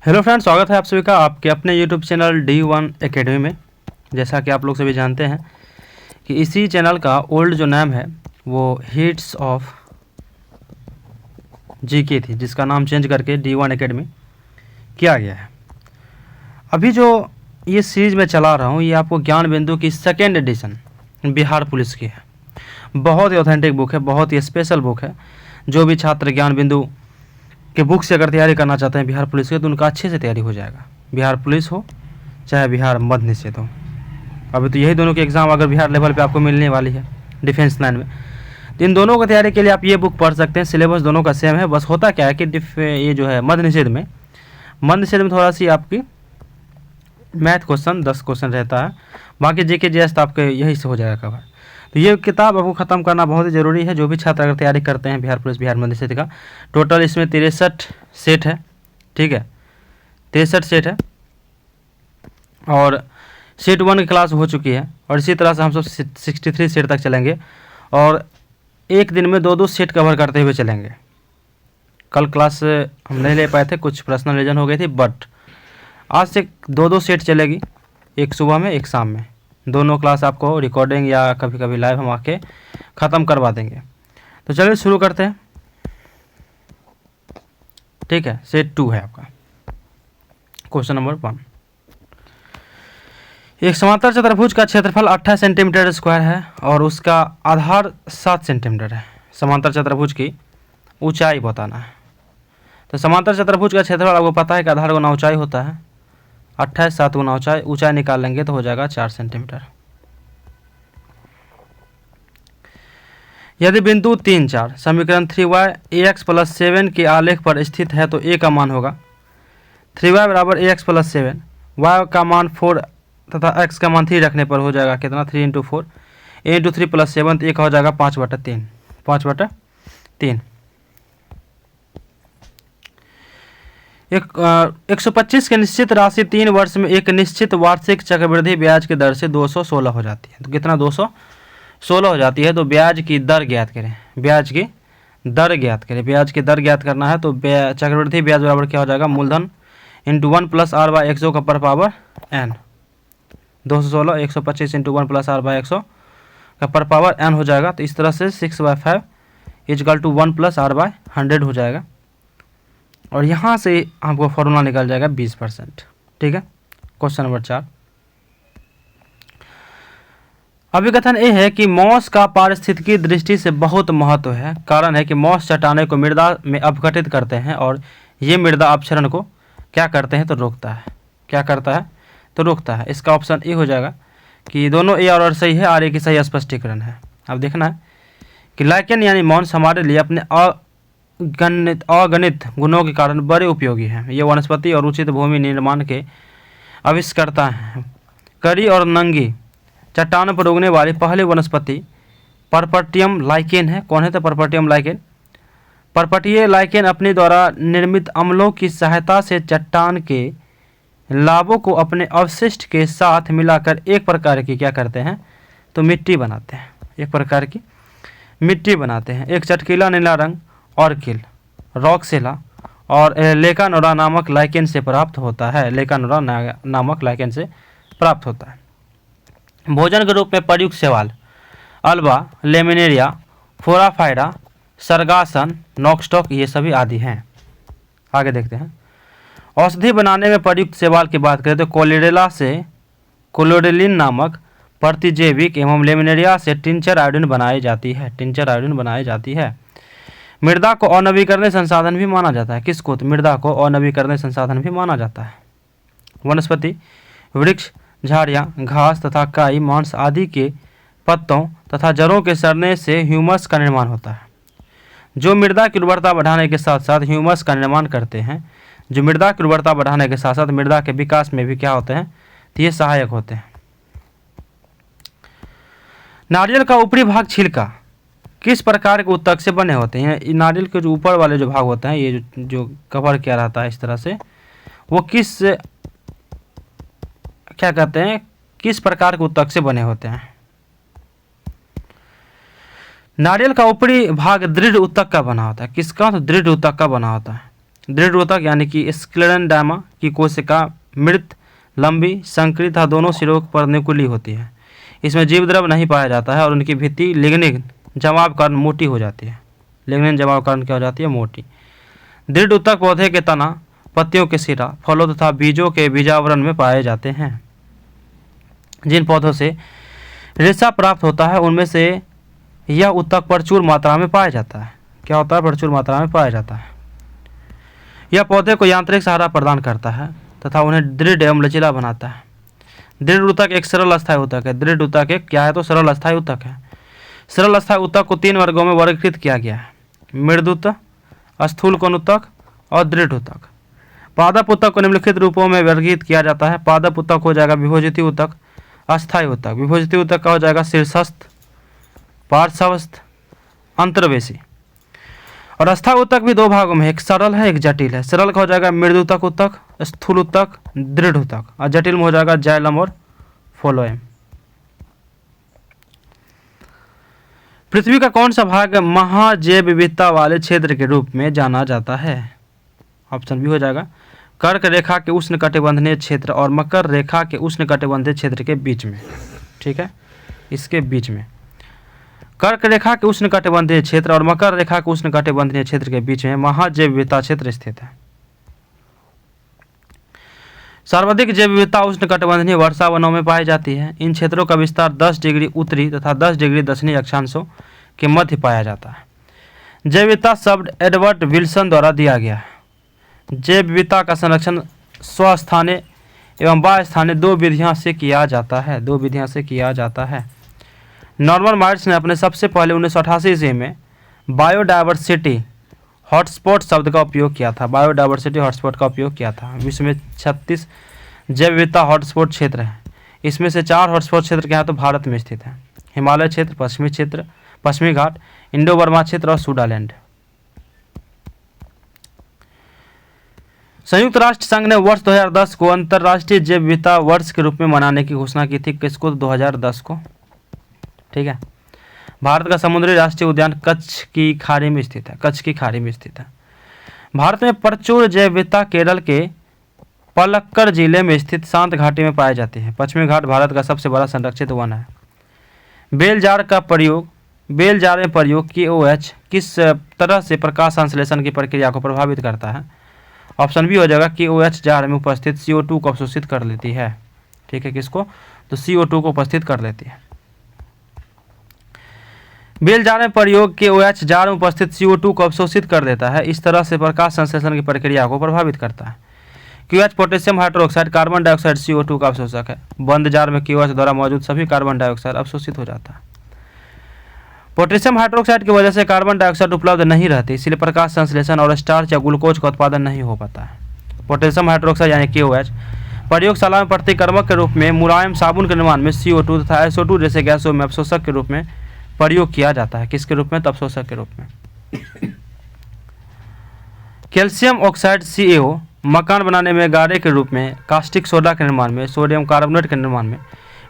Hello friends, स्वागत है आप सभी का आपके अपने यूट्यूब चैनल D1 एकेडमी में। जैसा कि आप लोग सभी जानते हैं कि इसी चैनल का ओल्ड जो नाम है वो हिट्स ऑफ जीके थी, जिसका नाम चेंज करके D1 एकेडमी किया गया है। अभी जो ये सीरीज में चला रहा हूँ ये आपको ज्ञान बिंदु की सेकेंड एडिशन बिहार पुलिस की है। बहुत ही ऑथेंटिक बुक है, बहुत ही स्पेशल बुक है। जो भी छात्र ज्ञान बिंदु कि बुक से अगर तैयारी करना चाहते हैं बिहार पुलिस के, तो उनका अच्छे से तैयारी हो जाएगा। बिहार पुलिस हो चाहे बिहार मद्य निषेध हो, अभी तो यही दोनों की एग्ज़ाम अगर बिहार लेवल पे आपको मिलने वाली है डिफेंस लाइन में, तो इन दोनों की तैयारी के लिए आप ये बुक पढ़ सकते हैं। सिलेबस दोनों का सेम है, बस होता क्या है कि ये जो है मद्य निषेध में थोड़ा सी आपकी मैथ क्वेश्चन 10 क्वेश्चन रहता है, बाकी जीके जीएस तो आपके यही से हो जाएगा कवर। तो ये किताब आपको ख़त्म करना बहुत ही ज़रूरी है। जो भी छात्र अगर तैयारी करते हैं बिहार पुलिस बिहार मद्य निषेध का, टोटल इसमें 63 सेट है, ठीक है, 63 सेट है और सेट 1 की क्लास हो चुकी है। और इसी तरह से हम सब 63 सेट तक चलेंगे और एक दिन में 2-2 सेट कवर करते हुए चलेंगे। कल क्लास हम नहीं ले पाए थे, कुछ पर्सनल रीजन हो गई थी, बट आज से 2-2 सेट चलेगी, एक सुबह में एक शाम में। दोनों क्लास आपको रिकॉर्डिंग या कभी कभी लाइव हम आके ख़त्म करवा देंगे। तो चलिए शुरू करते हैं, ठीक है। सेट 2 है आपका। क्वेश्चन नंबर 1, एक समांतर चतुर्भुज का क्षेत्रफल 28 सेंटीमीटर स्क्वायर है और उसका आधार 7 सेंटीमीटर है। समांतर चतुर्भुज की ऊंचाई बताना है। तो समांतर चतुर्भुज का क्षेत्रफल आपको पता है कि आधार गुना ऊंचाई होता है, 28 7 गुना ऊंचाई निकाल लेंगे तो हो जाएगा 4 सेंटीमीटर। यदि बिंदु 3 4 समीकरण 3y ax + 7 के आलेख पर स्थित है तो a का मान होगा 3y बराबर ax + 7, y का मान 4 तथा x का मान 3 रखने पर हो जाएगा कितना, 3 × 4 a × 3 + 7, तो a का हो जाएगा 5/3 5/3। 125 की निश्चित राशि 3 वर्ष में एक निश्चित वार्षिक चक्रवृद्धि ब्याज की दर से 216 हो जाती है। तो कितना, 216 हो जाती है। तो ब्याज की दर ज्ञात करें, ब्याज की दर ज्ञात करें। ब्याज की दर ज्ञात करना है तो चक्रवृद्धि ब्याज बराबर क्या हो जाएगा, मूलधन × 1 + r/100 का पर पावर n। 216 125 × 1 + r/100 का पर पावर n हो जाएगा। तो इस तरह से 6/5 = 1 + r/100 हो जाएगा और यहाँ से आपको फॉर्मूला निकल जाएगा 20%, ठीक है। क्वेश्चन नंबर 4, अभिकथन ये है कि मॉस का पारिस्थितिकी दृष्टि से बहुत महत्व है। कारण है कि मॉस चट्टाने को मृदा में अपघटित करते हैं और ये मृदा अपक्षरण को क्या करते हैं, तो रोकता है। क्या करता है, तो रोकता है। इसका ऑप्शन ए हो जाएगा कि दोनों ए और सही है, आर ए की सही स्पष्टीकरण है। अब देखना है कि लाइकेन यानी मॉस हमारे लिए अपने अगणित गुणों के कारण बड़े उपयोगी हैं। ये वनस्पति और उचित भूमि निर्माण के आविष्कर्ता हैं। कड़ी और नंगी चट्टानों पर उगने वाली पहली वनस्पति परपटियम लाइकेन है। कौन है, तो परपटियम लाइकेन। परपटीय लाइकेन अपने द्वारा निर्मित अम्लों की सहायता से चट्टान के लाभों को अपने अवशिष्ट के साथ मिलाकर एक प्रकार की क्या करते हैं, तो मिट्टी बनाते हैं। एक प्रकार की मिट्टी बनाते हैं। एक चटकीला नीला रंग ऑर्किल, रॉकसेला और लेकानोरा नामक लाइकेन से प्राप्त होता है। लेकानोरा नामक लाइकेन से प्राप्त होता है। भोजन के रूप में प्रयुक्त शैवाल अल्बा, लेमिनेरिया, फोराफाइरा, सरगासन, नॉक्सटॉक, ये सभी आदि हैं। आगे देखते हैं। औषधि बनाने में प्रयुक्त शैवाल की बात करें तो कोलेरेला से कोलोडेलिन नामक प्रतिजैविक एवं लेमिनेरिया से टिंचर आयोडीन बनाई जाती है। टिंचर आयोडीन बनाई जाती है। मृदा को अनवीकरणीय संसाधन भी माना जाता है। किसको, तो मृदा को अनवीकरणीय संसाधन भी माना जाता है। वनस्पति, वृक्ष, झाड़ियाँ, घास तथा काई, मांस आदि के पत्तों तथा जड़ों के सड़ने से ह्यूमस का निर्माण होता है, जो मृदा की उर्वरता बढ़ाने के साथ साथ ह्यूमस का निर्माण करते हैं। जो मृदा की उर्वरता बढ़ाने के साथ साथ मृदा के विकास में भी क्या होते हैं, तो ये सहायक होते हैं। नारियल का ऊपरी भाग छिलका किस प्रकार के उत्तक से बने होते हैं। नारियल के जो ऊपर वाले जो भाग होते हैं, ये जो कवर किया रहता है इस तरह से, वो क्या कहते हैं, किस प्रकार के उत्तक से बने होते हैं। नारियल का ऊपरी भाग दृढ़ उत्तक का बना होता है। किसका, तो दृढ़ उत्तक का बना होता है। दृढ़ ऊतक यानी कि स्क्लेरेंडामा की कोशिका मृत, लंबी, संकरी तथा दोनों सिरों पर नुकीली होती है। इसमें जीवद्रव्य नहीं पाया जाता है और उनकी भित्ति लिग्निन जमाव कारण मोटी हो जाती है। लिग्निन जमाव कारण क्या हो जाती है? मोटी। दृढ़ ऊतक पौधे के तना, पत्तियों के सिरा, फलों तथा बीजों के बीजावरण में पाए जाते हैं। जिन पौधों से रेशा प्राप्त होता है उनमें से यह ऊतक प्रचुर मात्रा में पाया जाता है। क्या होता है? प्रचुर मात्रा में पाया जाता है। यह पौधे को यांत्रिक सहारा प्रदान करता है तथा उन्हें दृढ़ एवं लचीला बनाता है। दृढ़ ऊतक एक सरल अस्थायी ऊतक है। दृढ़ ऊतक एक क्या है? तो सरल अस्थायी ऊतक है। सरल अस्थायी ऊतक को 3 वर्गों में वर्गीकृत किया गया है: मृदूतक, स्थूल कोण ऊतक और दृढ़ ऊतक। पादप ऊतक को निम्नलिखित रूपों में वर्गीकृत किया जाता है। पादप ऊतक हो जाएगा विभोजिती ऊतक, अस्थायी ऊतक। विभोजिती ऊतक का हो जाएगा शीर्षस्थ, पार्श्वस्थ, अंतर्वेशी। और अस्थायी ऊतक भी 2 भागों में, एक सरल है, एक जटिल है। सरल का हो जाएगा मृदूतक ऊतक, स्थूल ऊतक, दृढ़ ऊतक, और जटिल में हो जाएगा जाइलम और फोलोएम। पृथ्वी का कौन सा भाग महाजैव विविधता वाले क्षेत्र के रूप में जाना जाता है? ऑप्शन बी हो जाएगा कर्क रेखा के उष्णकटिबंधीय क्षेत्र और मकर रेखा के उष्णकटिबंधीय क्षेत्र के बीच में। ठीक है, इसके बीच में कर्क रेखा के उष्णकटिबंधीय क्षेत्र और मकर रेखा के उष्णकटिबंधीय क्षेत्र के बीच में महाजैव विविधता क्षेत्र स्थित है। सर्वाधिक जैव विविधता उष्णकटिबंधीय वर्षा वनों में पाई जाती है। इन क्षेत्रों का विस्तार 10 डिग्री उत्तरी तथा 10 डिग्री दक्षिणी अक्षांशों के मध्य पाया जाता है। जैव विविधता शब्द एडवर्ड विल्सन द्वारा दिया गया है। जैव विविधता का संरक्षण स्वस्थानीय एवं बाह्यस्थानीय 2 विधियों से किया जाता है। 2 विधियों से किया जाता है। नॉर्मन माइट्स ने अपने सबसे पहले 1988 ईस्वी में बायोडायवर्सिटी हॉटस्पॉट शब्द का उपयोग किया था। बायोडायवर्सिटी हॉटस्पॉट का उपयोग किया था। विश्व में 36 जैव विविधता हॉटस्पॉट क्षेत्र हैं। इसमें से 4 हॉटस्पॉट क्षेत्र क्या है? तो भारत में स्थित है। हिमालय क्षेत्र, पश्चिमी घाट, इंडो बर्मा क्षेत्र और सुडालैंड। संयुक्त राष्ट्र संघ ने वर्ष 2010 को अंतर्राष्ट्रीय जैव विविधता वर्ष के रूप में मनाने की घोषणा की थी। किसको? 2010 को। ठीक है। भारत का समुद्री राष्ट्रीय उद्यान कच्छ की खाड़ी में स्थित है। कच्छ की खाड़ी में स्थित है। भारत में प्रचुर जैव विविधता केरल के पलक्कड़ जिले में स्थित शांत घाटी में पाई जाती है। पश्चिमी घाट भारत का सबसे बड़ा संरक्षित वन है। बेल जार में प्रयोग KOH किस तरह से प्रकाश संश्लेषण की प्रक्रिया को प्रभावित करता है? ऑप्शन बी हो जाएगा KOH जार में उपस्थित CO2 को अवशोषित कर लेती है। ठीक है, किसको? तो CO2 को उपस्थित कर लेती है। बेल जार में प्रयोग KOH जार में उपस्थित CO2 को अवशोषित कर देता है। इस तरह से प्रकाश संश्लेषण की प्रक्रिया को प्रभावित करता है। KOH potassium hydroxide carbon dioxide CO2 का अवशोषक है। बंद जार में KOH द्वारा मौजूद सभी कार्बन डाइऑक्साइड अवशोषित हो जाता है। पोटेशियम हाइड्रोक्साइड की वजह से कार्बन डाइऑक्साइड उपलब्ध नहीं रहती, इसलिए प्रकाश संश्लेषण और स्टार्च या ग्लूकोज का उत्पादन नहीं हो पाता है। पोटेशियम हाइड्रोक्साइड यानी KOH प्रयोगशाला में प्रतिकर्मक के रूप में मुलायम साबुन के निर्माण में CO2 तथा SO2 जैसे गैसों में अवशोषक के रूप में प्रयोग किया जाता है। किसके रूप में? तो अवशोषक के रूप में। कैल्शियम ऑक्साइड CaO मकान बनाने में गारे के रूप में, कास्टिक सोडा के निर्माण में, सोडियम कार्बोनेट के निर्माण में,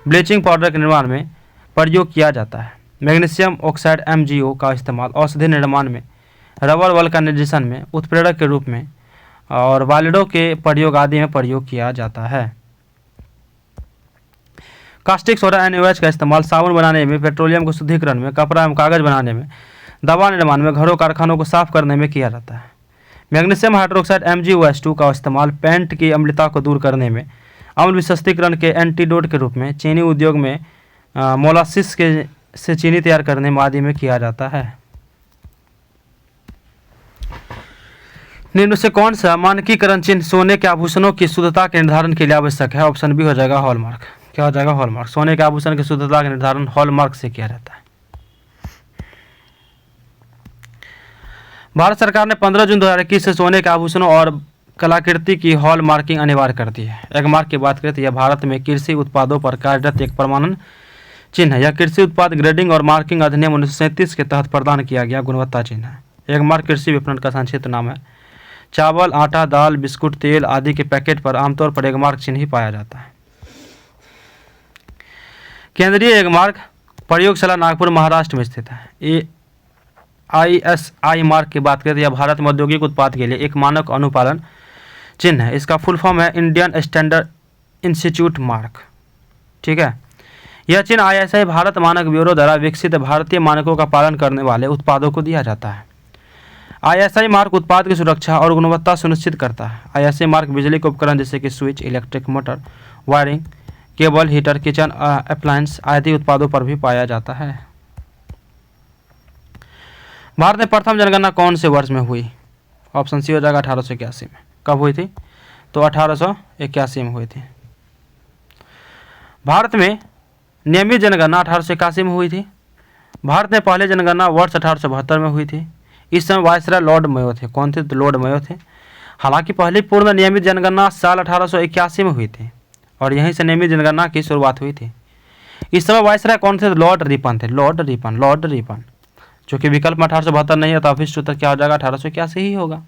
ब्लीचिंग पाउडर के निर्माण में प्रयोग किया जाता है। मैग्नीशियम ऑक्साइड MgO का इस्तेमाल औषधि निर्माण में, रबर वल्कनाइजेशन में, उत्प्रेरक के रूप में और वालिडो के प्रयोग आदि में प्रयोग किया जाता है। कास्टिक सोडा NaOH का इस्तेमाल साबुन बनाने में, पेट्रोलियम को शुद्धिकरण में, कपड़ा एवं कागज बनाने में, दवा निर्माण में, घरों कारखानों को साफ करने में किया जाता है। मैग्नीशियम हाइड्रोक्साइड MgOH2 का इस्तेमाल पेंट की अम्लता को दूर करने में, अम्ल विशस्तीकरण के एंटीडोट के रूप में, चीनी उद्योग में मोलासिस से चीनी तैयार करने में आदि में किया जाता है। निम्न से कौन सा मानकीकरण चिन्ह सोने के आभूषणों की शुद्धता के निर्धारण के लिए आवश्यक है? ऑप्शन बी हो जाएगा हॉलमार्क। क्या हो जाएगा? हॉलमार्क। सोने के आभूषण की शुद्धता का निर्धारण हॉलमार्क से किया जाता है। भारत सरकार ने 15 जून 2021 से सोने के आभूषणों और कलाकृति की हॉलमार्किंग अनिवार्य कर दी है। एगमार्क की बात करें तो यह भारत में कृषि उत्पादों पर कार्यरत एक प्रमाणन चिन्ह है। यह कृषि उत्पाद ग्रेडिंग और मार्किंग अधिनियम 1937 के तहत प्रदान किया गया गुणवत्ता चिन्ह है। एगमार्क कृषि विपणन का संक्षिप्त नाम है। चावल, आटा, दाल, बिस्कुट, तेल आदि के पैकेट पर आमतौर पर एगमार्क चिन्ह ही पाया जाता है। केंद्रीय एगमार्क प्रयोगशाला नागपुर महाराष्ट्र में स्थित है। ISI मार्क की बात करें तो यह भारत में औद्योगिक उत्पाद के लिए एक मानक अनुपालन चिन्ह है। इसका फुल फॉर्म है इंडियन स्टैंडर्ड इंस्टीट्यूट मार्क। ठीक है, यह चिन्ह ISI भारत मानक ब्यूरो द्वारा विकसित भारतीय मानकों का पालन करने वाले उत्पादों को दिया जाता है। ISI मार्क उत्पाद की सुरक्षा और गुणवत्ता सुनिश्चित करता है। ISI मार्क बिजली के उपकरण जैसे कि switch, electric motor, wiring, cable, heater, kitchen appliance आदि उत्पादों पर भी पाया जाता है। भारत में प्रथम जनगणना कौन से वर्ष में हुई? ऑप्शन सी हो जाएगा 1881 में। कब हुई थी? तो 1881 में हुई थी। भारत में नियमित जनगणना 1881 में हुई थी। भारत में पहले जनगणना वर्ष 1872 में हुई थी। इस समय वायसराय लॉर्ड मेयो थे। कौन थे? तो लॉर्ड मेयो थे। हालांकि पहली पूर्ण नियमित जनगणना साल 1881 में हुई थी और यहीं से नियमित जनगणना की शुरुआत हुई थी। इस समय वायसराय कौन थे? लॉर्ड रिपन थे। लॉर्ड रिपन, जो कि विकल्प में 1872 नहीं है, तो ऑफिस उत्तर क्या हो जाएगा? 1881 ही होगा।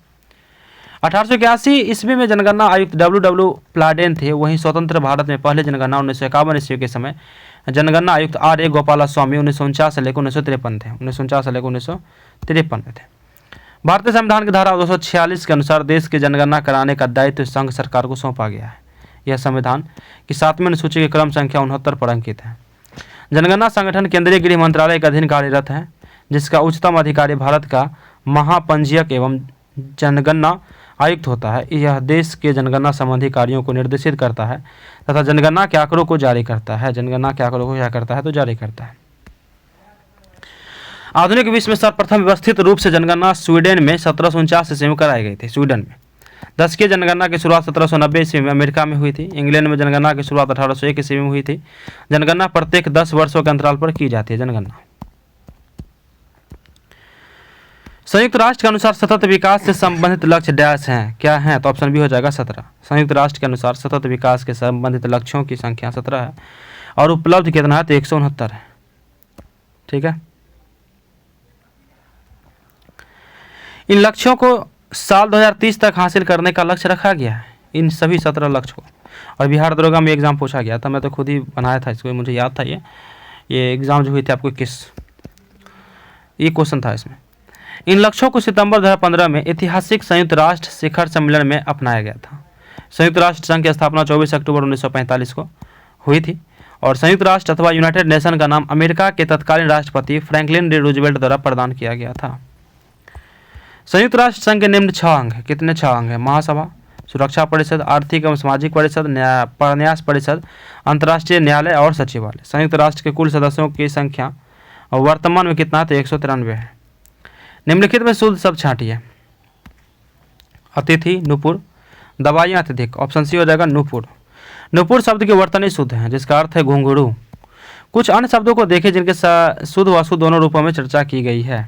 1881 ईस्वी में जनगणना आयुक्त W प्लाडेन थे। वहीं स्वतंत्र भारत में पहले जनगणना 1951 ईस्वी के समय जनगणना आयुक्त R.A. गोपालास्वामी 1949 से लेकर 1953 थे। 1949 से लेकर 1953 में थे। भारतीय संविधान की धारा 246 के अनुसार देश की जनगणना कराने का दायित्व संघ सरकार को सौंपा गया है। यह संविधान की 7वीं अनुसूची के क्रम संख्या 69 पर अंकित है। जनगणना संगठन केंद्रीय गृह मंत्रालय के अधीन कार्यरत है, जिसका उच्चतम अधिकारी भारत का महापंजीयक एवं जनगणना आयुक्त होता है। यह देश के जनगणना संबंधी कार्यों को निर्देशित करता है तथा जनगणना के आंकड़ों को जारी करता है। जारी करता है। आधुनिक विश्व में सर्वप्रथम व्यवस्थित रूप से जनगणना स्वीडन में 1749 ईस्वी में कराई गई थी। स्वीडन में दशकीय जनगणना की शुरुआत 1790 ईस्वी में अमेरिका में हुई थी। इंग्लैंड में जनगणना की शुरुआत 1801 ईस्वी में हुई थी। जनगणना प्रत्येक 10 वर्षों के अंतराल पर की जाती है। जनगणना संयुक्त राष्ट्र के अनुसार सतत विकास से संबंधित लक्ष्य डैश हैं। क्या हैं? तो ऑप्शन बी हो जाएगा 17। संयुक्त राष्ट्र के अनुसार सतत विकास के संबंधित लक्ष्यों की संख्या 17 है और उपलब्ध कितना है? तो 169 है। ठीक है, इन लक्ष्यों को साल 2030 तक हासिल करने का लक्ष्य रखा गया है, इन सभी 17 लक्ष्य को। और बिहार दरोगा में एग्जाम पूछा गया था, मैं तो खुद ही बनाया था इसको, मुझे याद था। ये एग्जाम जो हुई थी आपको ये क्वेश्चन था इसमें। इन लक्ष्यों को सितंबर 2015 में ऐतिहासिक संयुक्त राष्ट्र शिखर सम्मेलन में अपनाया गया था। संयुक्त राष्ट्र संघ की स्थापना 24 अक्टूबर 1945 को हुई थी और संयुक्त राष्ट्र अथवा यूनाइटेड नेशन का नाम अमेरिका के तत्कालीन राष्ट्रपति फ्रैंकलिन डी रूजवेल्ट द्वारा प्रदान किया गया था। संयुक्त राष्ट्र संघ के निम्न 6 अंग हैं। कितने 6 अंग हैं? महासभा, सुरक्षा परिषद, आर्थिक एवं सामाजिक परिषद, न्यास परिषद, अंतर्राष्ट्रीय न्यायालय और सचिवालय। संयुक्त राष्ट्र के कुल सदस्यों की संख्या वर्तमान में कितना है? तो 193 है। निम्नलिखित में शुद्ध शब्द छांटिए। अतिथि, नुपुर, दवाइयाँ, अत्यधिक। ऑप्शन सी हो जाएगा नुपुर। नुपुर शब्द के वर्तनी शुद्ध है, जिसका अर्थ है घुंघरू। कुछ अन्य शब्दों को देखें जिनके शुद्ध व अशुद्ध दोनों रूपों में चर्चा की गई है।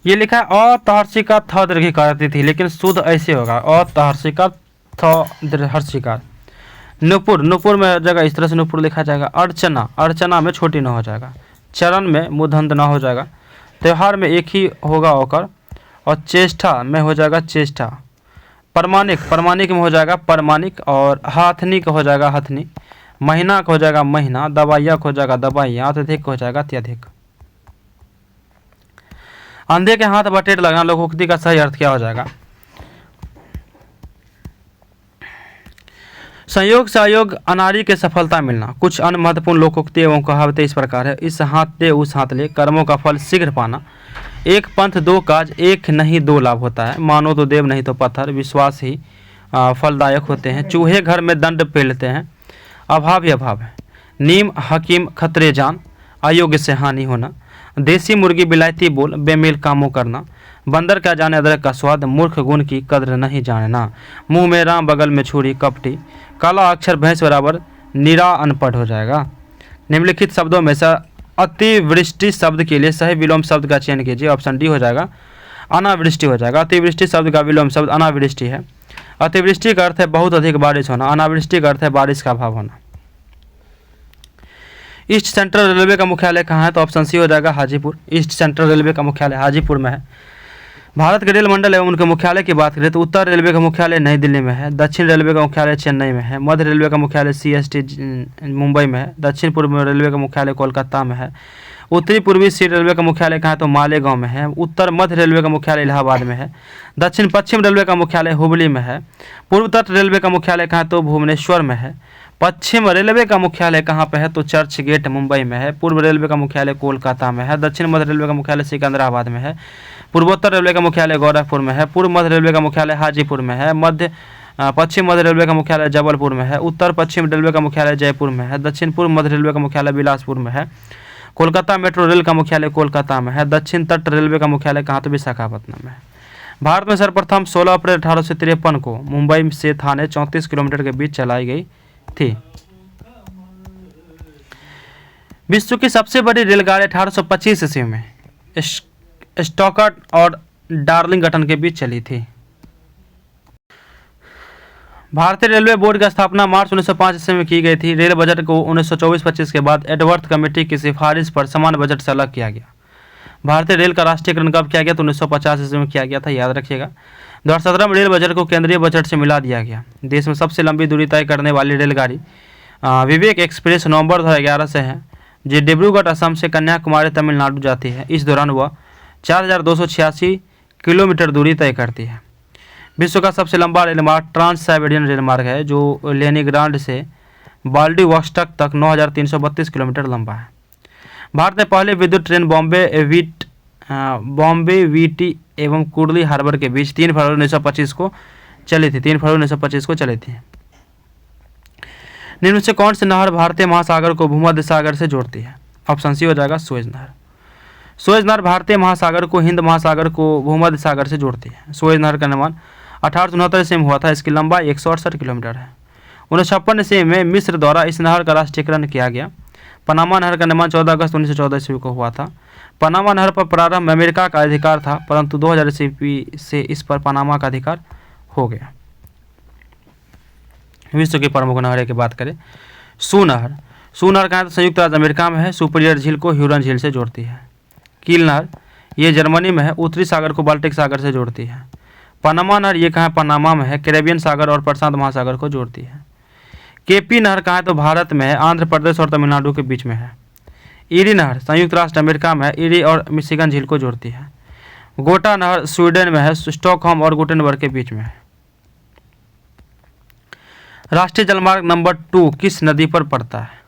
ये लिखा है अतहर्षिका थ दीर्घिकार अतिथि, लेकिन शुद्ध ऐसे होगा अतहर्षिका थ दीर्घिकार। नुपुर, नुपुर में जगह इस तरह से नुपुर लिखा जाएगा। अर्चना, अर्चना में छोटी न हो जाएगा। चरण में मुधंद न हो जाएगा। त्योहार में एक ही होगा ओकर। और चेष्टा में हो जाएगा चेष्टा। परमाणिक, परमाणिक में हो जाएगा परमाणिक। और हाथनी का हो जाएगा हथनी। महीना का हो जाएगा महीना। दवाइया का हो जाएगा दवाइयाँ। अत्यधिक हो जाएगा अत्यधिक। अंधे के हाथ बटेर लगना लोकोक्ति का सही अर्थ क्या हो जाएगा? संयोग से अयोग अनारी के सफलता मिलना। कुछ अन्य महत्वपूर्ण लोकोक्ति एवं कहावतें इस प्रकार है। इस हाथ दे उस हाथ ले, कर्मों का फल शीघ्र पाना, एक पंथ दो काज, एक नहीं दो लाभ होता है, मानो तो देव नहीं तो पत्थर, विश्वास ही फलदायक होते हैं, चूहे घर में दंड पेलते हैं, अभाव ही अभाव है, नीम हकीम खतरे जान, अयोग्य से हानि होना, देसी मुर्गी बिलायती बोल, बेमेल कामों करना, बंदर क्या जाने अदरक का स्वाद, मूर्ख गुण की कद्र नहीं जानना, मुंह में राम बगल में छुरी, कपटी, काला अक्षर भैंस बराबर निरा अनपढ़ हो जाएगा। निम्नलिखित शब्दों में से अतिवृष्टि शब्द के लिए सही विलोम शब्द का चयन कीजिए। ऑप्शन डी हो जाएगा अनावृष्टि हो जाएगा। अतिवृष्टि शब्द का विलोम शब्द अनावृष्टि है। अतिवृष्टि का अर्थ है बहुत अधिक बारिश होना, अनावृष्टि का अर्थ है बारिश का अभाव होना। ईस्ट सेंट्रल रेलवे का मुख्यालय कहाँ है? तो ऑप्शन सी हो जाएगा हाजीपुर। ईस्ट सेंट्रल रेलवे का मुख्यालय हाजीपुर में है। भारत के रेल मंडल एवं उनके मुख्यालय की बात करें तो उत्तर रेलवे का मुख्यालय नई दिल्ली में है, दक्षिण रेलवे का मुख्यालय चेन्नई में है, मध्य रेलवे का मुख्यालय CST मुंबई में है, दक्षिण पूर्व रेलवे का मुख्यालय कोलकाता में है, उत्तरी पूर्वी सीड रेलवे का मुख्यालय कहाँ है? तो मालेगांव में है। उत्तर मध्य रेलवे का मुख्यालय इलाहाबाद में है। दक्षिण पश्चिम रेलवे का मुख्यालय हुबली में है। पूर्व तट रेलवे का मुख्यालय कहाँ है? तो भुवनेश्वर में है। पश्चिम रेलवे का मुख्यालय कहाँ पे है? तो चर्च गेट मुंबई में है। पूर्व रेलवे का मुख्यालय कोलकाता में है। दक्षिण मध्य रेलवे का मुख्यालय सिकंदराबाद में है। पूर्वोत्तर रेलवे का मुख्यालय गोरखपुर में है। पूर्व मध्य रेलवे का मुख्यालय हाजीपुर में है। पश्चिम मध्य रेलवे का मुख्यालय जबलपुर में है। उत्तर पश्चिम रेलवे का मुख्यालय जयपुर में है। दक्षिण पूर्व मध्य रेलवे का मुख्यालय बिलासपुर में है। कोलकाता मेट्रो रेल का मुख्यालय कोलकाता में है। दक्षिण तट रेलवे का मुख्यालय कहाँ? तो विशाखापट्टनम में है। भारत में सर्वप्रथम 16 अप्रैल 1853 को मुंबई से थाने 34 किलोमीटर के बीच चलाई गई थी। विश्व की सबसे बड़ी रेलगाड़ी 1825 ईस्वी में स्टॉकर्ट और डार्लिंगटन के बीच चली थी। भारतीय रेलवे बोर्ड की स्थापना मार्च 1905 ईस्वी में की गई थी। रेल बजट को 1924-25 के बाद एडवर्थ कमेटी की सिफारिश पर समान बजट से अलग किया गया। भारतीय रेल का राष्ट्रीयकरण कब किया गया? तो 1950 ईस्वी में किया गया था, याद रखिएगा। 2017 में रेल बजट को केंद्रीय बजट से मिला दिया गया। देश में सबसे लंबी दूरी तय करने वाली रेलगाड़ी विवेक एक्सप्रेस नवंबर 2011 से है, जो डिब्रूगढ़ असम से कन्याकुमारी तमिलनाडु जाती है। इस दौरान वह 4286 किलोमीटर दूरी तय करती है। विश्व का सबसे लंबा रेलमार्ग ट्रांस साइबेरियन रेलमार्ग है, जो लेनिनग्राड से व्लादिवोस्टोक तक 9332 किलोमीटर लंबा है। भारत में पहले विद्युत ट्रेन बॉम्बे वीटी एवं कुर्ली हार्बर के बीच 3 फरवरी 1925 को चली थी। 3 फरवरी 1925 को चली थी। निम्न से कौन सी नहर भारतीय महासागर को भूमध्य सागर से जोड़ती है? ऑप्शन सी हो जाएगा सुएज नहर। सुएज नहर भारतीय महासागर को हिंद महासागर को भूमध्य सागर से जोड़ती है। सुएज नहर का निर्माण 1869 ईस्वी में हुआ था। इसकी लंबाई 168 किलोमीटर है। 1956 ईस्वी में मिस्र द्वारा इस नहर का राष्ट्रीयकरण किया गया। पनामा नहर का निर्माण 14 अगस्त 1914 ईस्वी को हुआ था। पनामा नहर पर प्रारंभ में अमेरिका का अधिकार था, परंतु 2000 ईस्वी से इस पर पनामा का अधिकार हो गया। विश्व की प्रमुख नहरें की बात करें, सू नहर कहाँ है? तो संयुक्त राज्य अमेरिका में है। सुपीरियर झील को ह्यूरन झील से जोड़ती है। कील नहर ये जर्मनी में है। उत्तरी सागर को बाल्टिक सागर से जोड़ती है। पनामा नहर ये कहाँ है? पनामा में है। कैरेबियन सागर और प्रशांत महासागर को जोड़ती है। केपी नहर कहाँ है? तो भारत में है। आंध्र प्रदेश और तमिलनाडु के बीच में है। ईरी नहर संयुक्त राष्ट्र अमेरिका में है। ईरी और मिशिगन झील को जोड़ती है। गोटा नहर स्वीडन में है। स्टॉकहोम और गुटेनबर्ग के बीच में है। राष्ट्रीय जलमार्ग नंबर 2 किस नदी पर पड़ता है?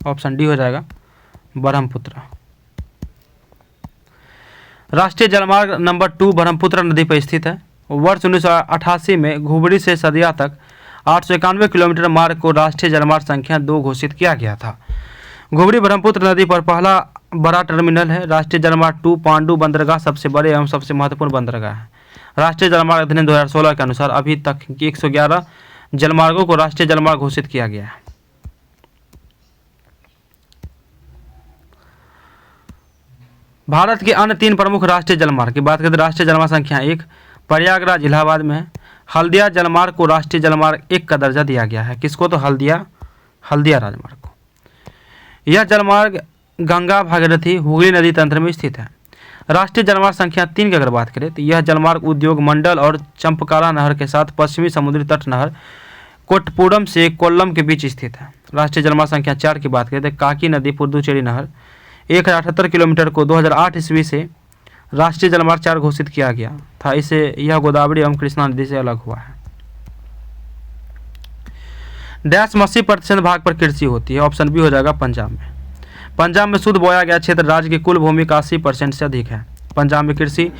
ऑप्शन डी हो जाएगा ब्रह्मपुत्र। राष्ट्रीय जलमार्ग नंबर 2 ब्रह्मपुत्र नदी पर स्थित है। वर्ष 1988 में घुबड़ी से सदिया तक 891 किलोमीटर मार्ग को राष्ट्रीय जलमार्ग संख्या 2 घोषित किया गया था। घुबड़ी ब्रह्मपुत्र नदी पर पहला बड़ा टर्मिनल है। राष्ट्रीय जलमार्ग 2 पांडु बंदरगाह सबसे बड़े एवं सबसे महत्वपूर्ण बंदरगाह है। राष्ट्रीय जलमार्ग अधिनियम 2016 के अनुसार अभी तक 111 जलमार्गों को राष्ट्रीय जलमार्ग घोषित किया गया है। भारत के अन्य 3 प्रमुख राष्ट्रीय जलमार्ग की बात करें तो राष्ट्रीय जलमार्ग संख्या 1 प्रयागराज इलाहाबाद में है। हल्दिया जलमार्ग को राष्ट्रीय जलमार्ग 1 का दर्जा दिया गया है। किसको? तो हल्दिया राजमार्ग को। यह जलमार्ग गंगा भागीरथी हुगली नदी तंत्र में स्थित है। राष्ट्रीय जलमार्ग संख्या 3 की अगर बात करें तो यह जलमार्ग उद्योग मंडल और चंपकारा नहर के साथ पश्चिमी समुद्री तट नहर कोट्टपुरम से कोल्लम के बीच स्थित है। राष्ट्रीय जलमार्ग संख्या 4 की बात करें तो काकी नदी पुदुचेरी नहर 1078 किलोमीटर को 2008 ईस्वी से राष्ट्रीय जलमार्ग 4 घोषित किया गया था। इसे यह गोदावरी एवं कृष्णा नदी से अलग हुआ है। डैश 80% भाग पर कृषि होती है। ऑप्शन बी हो जाएगा पंजाब में। पंजाब में शुद्ध बोया गया क्षेत्र राज्य की कुल भूमि का 80% से अधिक है। पंजाब में कृषि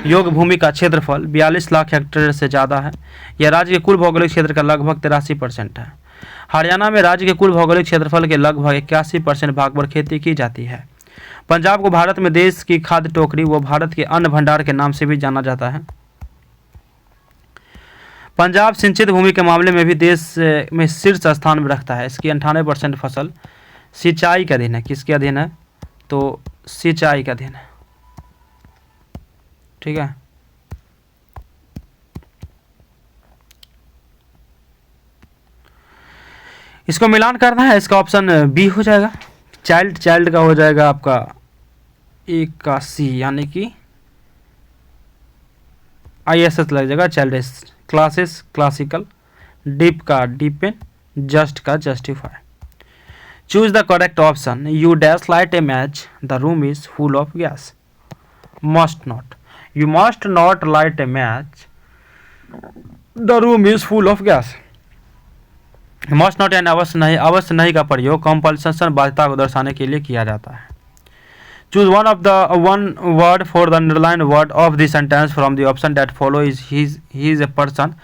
योग्य भूमि का क्षेत्रफल 42 लाख हेक्टेयर से ज़्यादा है। यह राज्य के कुल भौगोलिक क्षेत्र का लगभग 83% है। हरियाणा में राज्य के कुल भौगोलिक क्षेत्रफल के लगभग 81% भाग पर खेती की जाती है। पंजाब को भारत में देश की खाद्य टोकरी व भारत के अन्न भंडार के नाम से भी जाना जाता है। पंजाब सिंचित भूमि के मामले में भी देश में शीर्ष स्थान में रखता है। इसकी 98% फसल सिंचाई का अधीन है। किसके अधीन है? तो सिंचाई का अधीन है। ठीक है। इसको मिलान करना है। इसका ऑप्शन बी हो जाएगा। चाइल्ड का हो जाएगा आपका 81 यानी कि ISS लग जाएगा। चाइल्ड क्लासेस क्लासिकल, डीप का डीपेन, जस्ट का justify. Choose the correct option. You dash light A match, the room is full of gas. Must not, you must not light A match, the room is full of gas. Must not यानी अवश्य नहीं का प्रयोग compulsion बाध्यता को दर्शाने के लिए किया जाता है। Choose one word for the underline word of the sentence from the option that follow. Is he is a person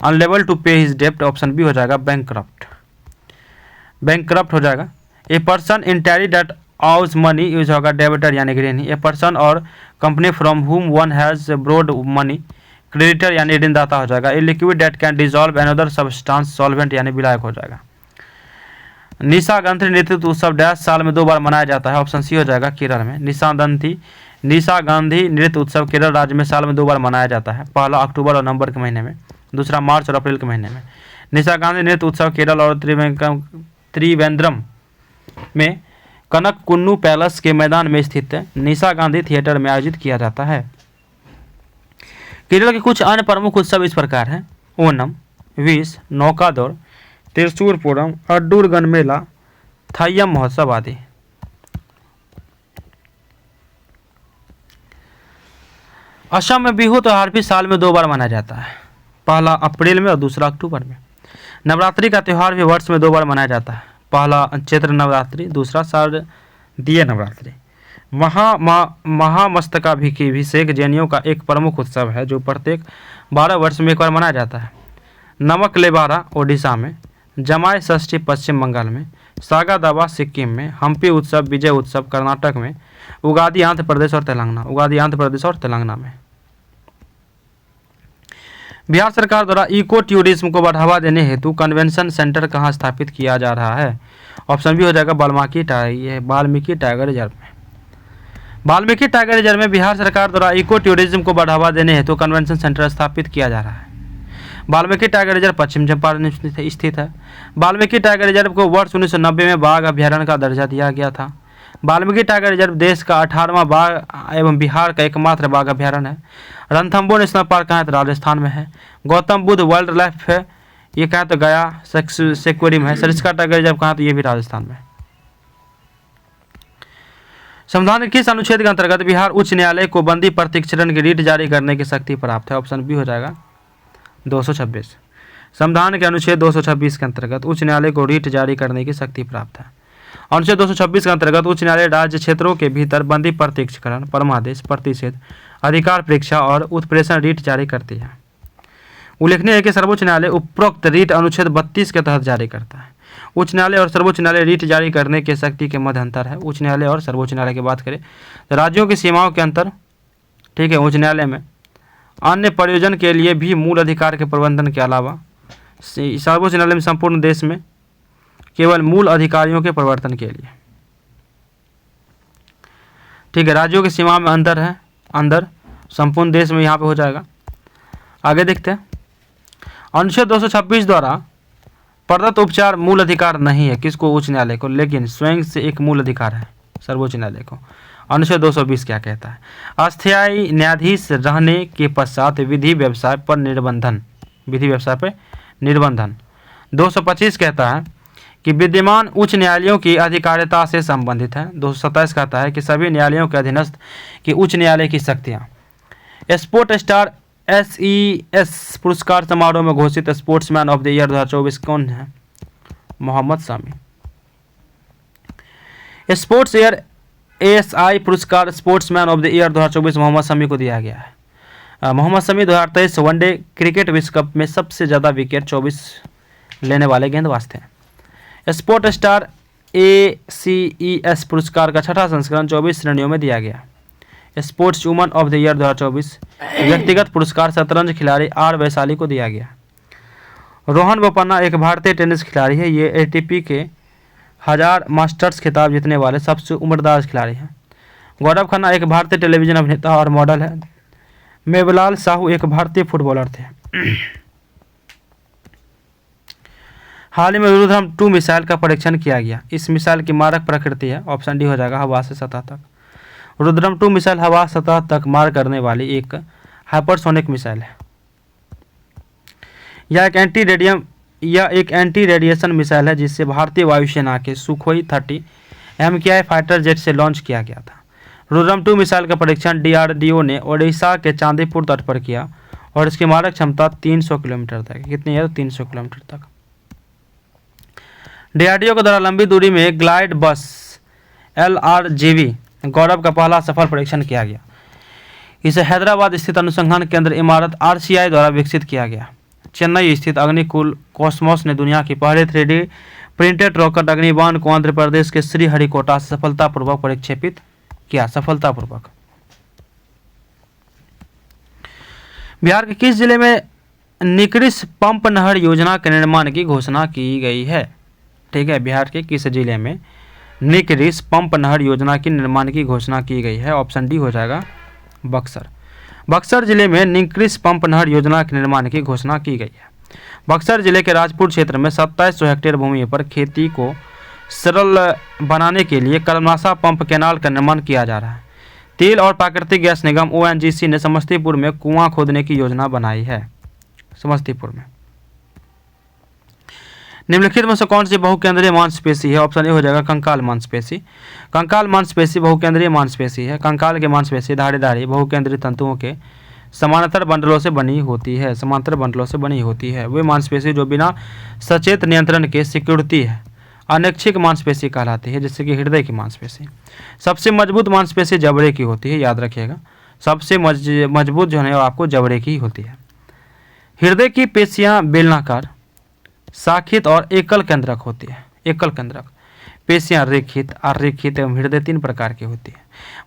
unable to pay his डेप्ट। ऑप्शन बी हो जाएगा बैंकक्रप्ट, बैंकक्रप्ट हो जाएगा। A person entity that owes money यूज होगा debtor यानी ऋणी। A person और company from whom one has borrowed money, creditor यानी ऋणदाता हो जाएगा। A liquid that can dissolve another substance solvent यानी विलायक हो जाएगा। निशा गांधी नृत्य उत्सव डैश साल में 2 बार मनाया जाता है। ऑप्शन सी हो जाएगा केरल में। निशा गांधी नृत्य उत्सव केरल राज्य में साल में 2 बार मनाया जाता है, पहला अक्टूबर और नवंबर के महीने में, दूसरा मार्च और अप्रैल के महीने में। निशा गांधी नृत्य उत्सव केरल और त्रिवेंद्रम में कनक कुन्नू पैलेस के मैदान में स्थित निशा गांधी थिएटर में आयोजित किया जाता है। केरल के कुछ अन्य प्रमुख उत्सव इस प्रकार हैं: ओनम, विश, नौकादौड़, त्रिशूर पूरम, अड्डूर गण मेला, थायम महोत्सव आदि। असम में बिहू त्योहार भी साल में 2 बार मनाया जाता है, पहला अप्रैल में और दूसरा अक्टूबर में। नवरात्रि का त्यौहार भी वर्ष में 2 बार मनाया जाता है, पहला चैत्र नवरात्रि, दूसरा शारदीय नवरात्रि। महामस्तकाभिषेक जैनियों का एक प्रमुख उत्सव है जो प्रत्येक 12 वर्ष में 1 बार मनाया जाता है। नमक लेबारा ओडिशा में, जमाई षष्ठी पश्चिम बंगाल में, सागा दावा सिक्किम में, हम्पी उत्सव विजय उत्सव कर्नाटक में, उगादी आंध्र प्रदेश और तेलंगाना में। बिहार सरकार द्वारा इको टूरिज्म को बढ़ावा देने हेतु कन्वेंशन सेंटर कहाँ स्थापित किया जा रहा है? ऑप्शन बी हो जाएगा वाल्मीकि टाइगर रिजर्व में। वाल्मीकि टाइगर रिजर्व में बिहार सरकार द्वारा इको टूरिज्म को बढ़ावा देने हेतु कन्वेंशन सेंटर स्थापित किया जा रहा है। वाल्मीकि टाइगर रिजर्व पश्चिम चंपारण स्थित है। वाल्मीकि टाइगर रिजर्व को वर्ष 1990 में बाघ अभ्यारण्य का दर्जा दिया गया था। वाल्मीकि टाइगर रिजर्व देश का 18वां बाघ एवं बिहार का एकमात्र बाघ अभ्यारण्य है। रणथंबोर नेशनल पार्क कहाँ है? तो राजस्थान में है। गौतम बुद्ध वाइल्ड लाइफ है, ये कहाँ? तो गया सेक्वेरियम है। सरिस्का टाइगर रिजर्व कहाँ? तो ये भी राजस्थान में। संविधान के किस अनुच्छेद के अंतर्गत बिहार उच्च न्यायालय को बंदी प्रतिक्षरण की रीट जारी करने की शक्ति प्राप्त है? ऑप्शन बी हो जाएगा 226। संविधान के अनुच्छेद 226 के अंतर्गत उच्च न्यायालय को रीट जारी करने की शक्ति प्राप्त है। अनुच्छेद 226 के अंतर्गत उच्च न्यायालय राज्य क्षेत्रों के भीतर बंदी प्रत्यक्षीकरण, परमादेश, प्रतिषेध, अधिकार परीक्षा और उत्प्रेषण रीट जारी करती है। उल्लेखनीय है कि सर्वोच्च न्यायालय उपरोक्त रीट अनुच्छेद 32 के तहत जारी करता है। उच्च न्यायालय और सर्वोच्च न्यायालय रीट जारी करने के शक्ति के मध्य अंतर है। उच्च न्यायालय और सर्वोच्च न्यायालय की बात करें तो राज्यों की सीमाओं के अंतर, ठीक है। उच्च न्यायालय में अन्य प्रयोजन के लिए भी मूल अधिकार के प्रबंधन के अलावा सर्वोच्च न्यायालय में संपूर्ण देश में केवल मूल अधिकारियों के प्रवर्तन के लिए, ठीक है। राज्यों की सीमा में अंतर है, अंदर संपूर्ण देश में यहाँ पे हो जाएगा। आगे देखते हैं। अनुच्छेद 226 द्वारा प्रदत्त उपचार मूल अधिकार नहीं है किसको? उच्च न्यायालय को, लेकिन स्वयं से एक मूल अधिकार है सर्वोच्च न्यायालय को। अनुच्छेद 220 क्या कहता है? अस्थायी न्यायाधीश रहने के पश्चात विधि व्यवसाय पर निर्बंधन। 225 कहता है कि विद्यमान उच्च न्यायालयों की अधिकारिता से संबंधित है। 227 कहता है कि सभी न्यायालयों के अधीनस्थ की उच्च न्यायालय की शक्तियाँ। स्पोर्ट स्टार SES पुरस्कार समारोह में घोषित स्पोर्ट्समैन ऑफ द ईयर 2024 कौन है? Mohammed Shami. Sports year ASI पुरस्कार sportsman of the year 2024 Mohammed Shami को दिया गया है। मोहम्मद शमी 2023 वनडे क्रिकेट विश्व कप में सबसे ज़्यादा विकेट 24 लेने वाले गेंदबाज थे। स्पोर्ट स्टार ACES पुरस्कार का 6ठा संस्करण 24 श्रेणियों में दिया गया। Sports woman of the year 2024 व्यक्तिगत पुरस्कार शतरंज खिलाड़ी R वैशाली को दिया गया। रोहन बोपन्ना एक भारतीय टेनिस खिलाड़ी है। ये ATP के 1000 मास्टर्स खिताब जीतने वाले सबसे उम्रदराज खिलाड़ी हैं। गौरव खन्ना एक भारतीय टेलीविजन अभिनेता और मॉडल है। मेवलाल साहू एक भारतीय फुटबॉलर थे। हाल ही में रुद्रम 2 मिसाइल का परीक्षण किया गया। इस मिसाइल की मारक प्रकृति है। ऑप्शन डी हो जाएगा हवा से सतह तक। रुद्रम 2 मिसाइल हवा सतह तक मार करने वाली एक हाइपरसोनिक मिसाइल है। यह एक एंटी रेडियम यह एक एंटी रेडिएशन मिसाइल है जिसे भारतीय वायुसेना के सुखोई 30 MKI फाइटर जेट से लॉन्च किया गया था। रुद्रम 2 मिसाइल का परीक्षण DRDO ने ओडिशा के चांदीपुर तट पर किया और इसकी मारक क्षमता 300 किलोमीटर तक। कितनी है? 300 किलोमीटर तक। DRDO के द्वारा लंबी दूरी में ग्लाइड बस LRGV गौरव का पहला सफल परीक्षण किया गया। इसे हैदराबाद स्थित अनुसंधान केंद्र इमारत RCI द्वारा विकसित किया गया। चेन्नई स्थित अग्निकुल कॉस्मोस ने दुनिया की पहले 3D प्रिंटेड रॉकेट अग्निबाण को आंध्र प्रदेश के श्रीहरिकोटा से सफलतापूर्वक प्रक्षेपित किया। सफलतापूर्वक। बिहार के किस जिले में निकरिस पंप नहर योजना के निर्माण की घोषणा की गई है? ठीक है, बिहार के किस जिले में निकरिस पंप नहर योजना की निर्माण की घोषणा की गई है? ऑप्शन डी हो जाएगा बक्सर। बक्सर जिले में निकरिस पंप नहर योजना के निर्माण की घोषणा की गई है। बक्सर जिले के राजपुर क्षेत्र में 2700 हेक्टेयर भूमि पर खेती को सरल बनाने के लिए कर्मनाशा पंप कैनाल का निर्माण किया जा रहा है। तेल और प्राकृतिक गैस निगम ONGC ने समस्तीपुर में कुआं खोदने की योजना बनाई है। समस्तीपुर में निम्नलिखित में से कौन सी बहुकेंद्रीय मांसपेशी है? ऑप्शन ए हो जाएगा कंकाल मांसपेशी। कंकाल मांसपेशी बहुकेंद्रीय मांसपेशी है। कंकाल की मांसपेशी धारीदारी बहुकेंद्रीय तंतुओं के समानांतर बंडलों से बनी होती है। समांतर बंडलों से बनी होती है। वे मांसपेशी जो बिना सचेत नियंत्रण के सिकुड़ती है अनैच्छिक मांसपेशी कहलाती है, जैसे कि हृदय की मांसपेशी। सबसे मजबूत मांसपेशी जबड़े की होती है, याद रखिएगा। सबसे मजबूत जो है आपको जबड़े की होती है। हृदय की पेशियां बेलनाकार, शाखित और एकल केंद्रक होती है। एकल केंद्रक पेशियां रेखित, अरेखित एवं हृदय 3 प्रकार की होती है।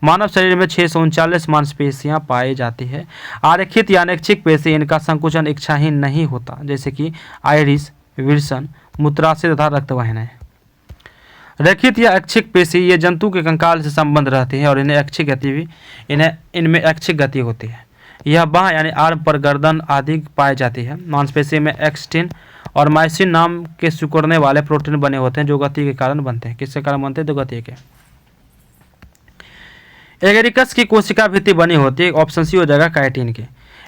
मानव शरीर में 639 मांसपेशियां पाई जाती है। आरेखित या अनैच्छिक पेशी इनका संकुचन इच्छाहीन नहीं होता, जैसे कि आइरिस, विल्सन, मूत्राशय तथा रक्तवाहिनी। रेखित या ऐच्छिक पेशी ये जंतु के कंकाल से संबंध रहती है और इनमें ऐच्छिक गति होती है। यह बाह यानी आर्म पर गर्दन आदि पाई जाती है। मांसपेशी में एक्सटिन और माइसिन नाम के सिकुड़ने वाले प्रोटीन बने होते हैं जो गति के कारण बनते हैं। किसके कारण बनते हैं? तो गति के। एगेरिकस की कोशिका भित्ति बनी होती है। ऑप्शन सी हो जाएगा काइटिन की।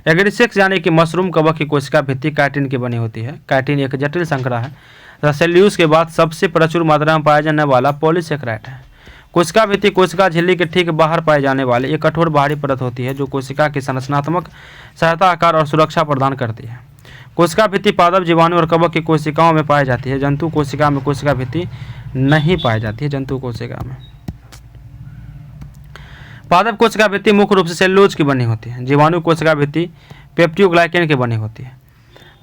एगेरिकस यानी कि मशरूम कवक की कोशिका भित्ति काइटिन की बनी होती है। काइटिन एक जटिल संकरा है। सेल्यूलोज के बाद सबसे प्रचुर मात्रा में पाया जाने वाला पॉलीसेकेराइड है। कोशिका भित्ति कोशिका झिल्ली के ठीक बाहर पाए जाने वाले एक कठोर बाहरी परत होती है जो कोशिका की संरचनात्मक सहायता, आकार और सुरक्षा प्रदान करती है। कोशिका भित्ति पादप, जीवाणु और कवक की कोशिकाओं में पाई जाती है। जंतु कोशिका में कोशिका भित्ति नहीं पाई जाती है। जंतु कोशिका में पादप कोशिका भित्ति मुख्य रूप से सेल्यूलोज की बनी होती है। जीवाणु कोशिका भित्ति पेप्टियोग्लाइकेन की बनी होती है।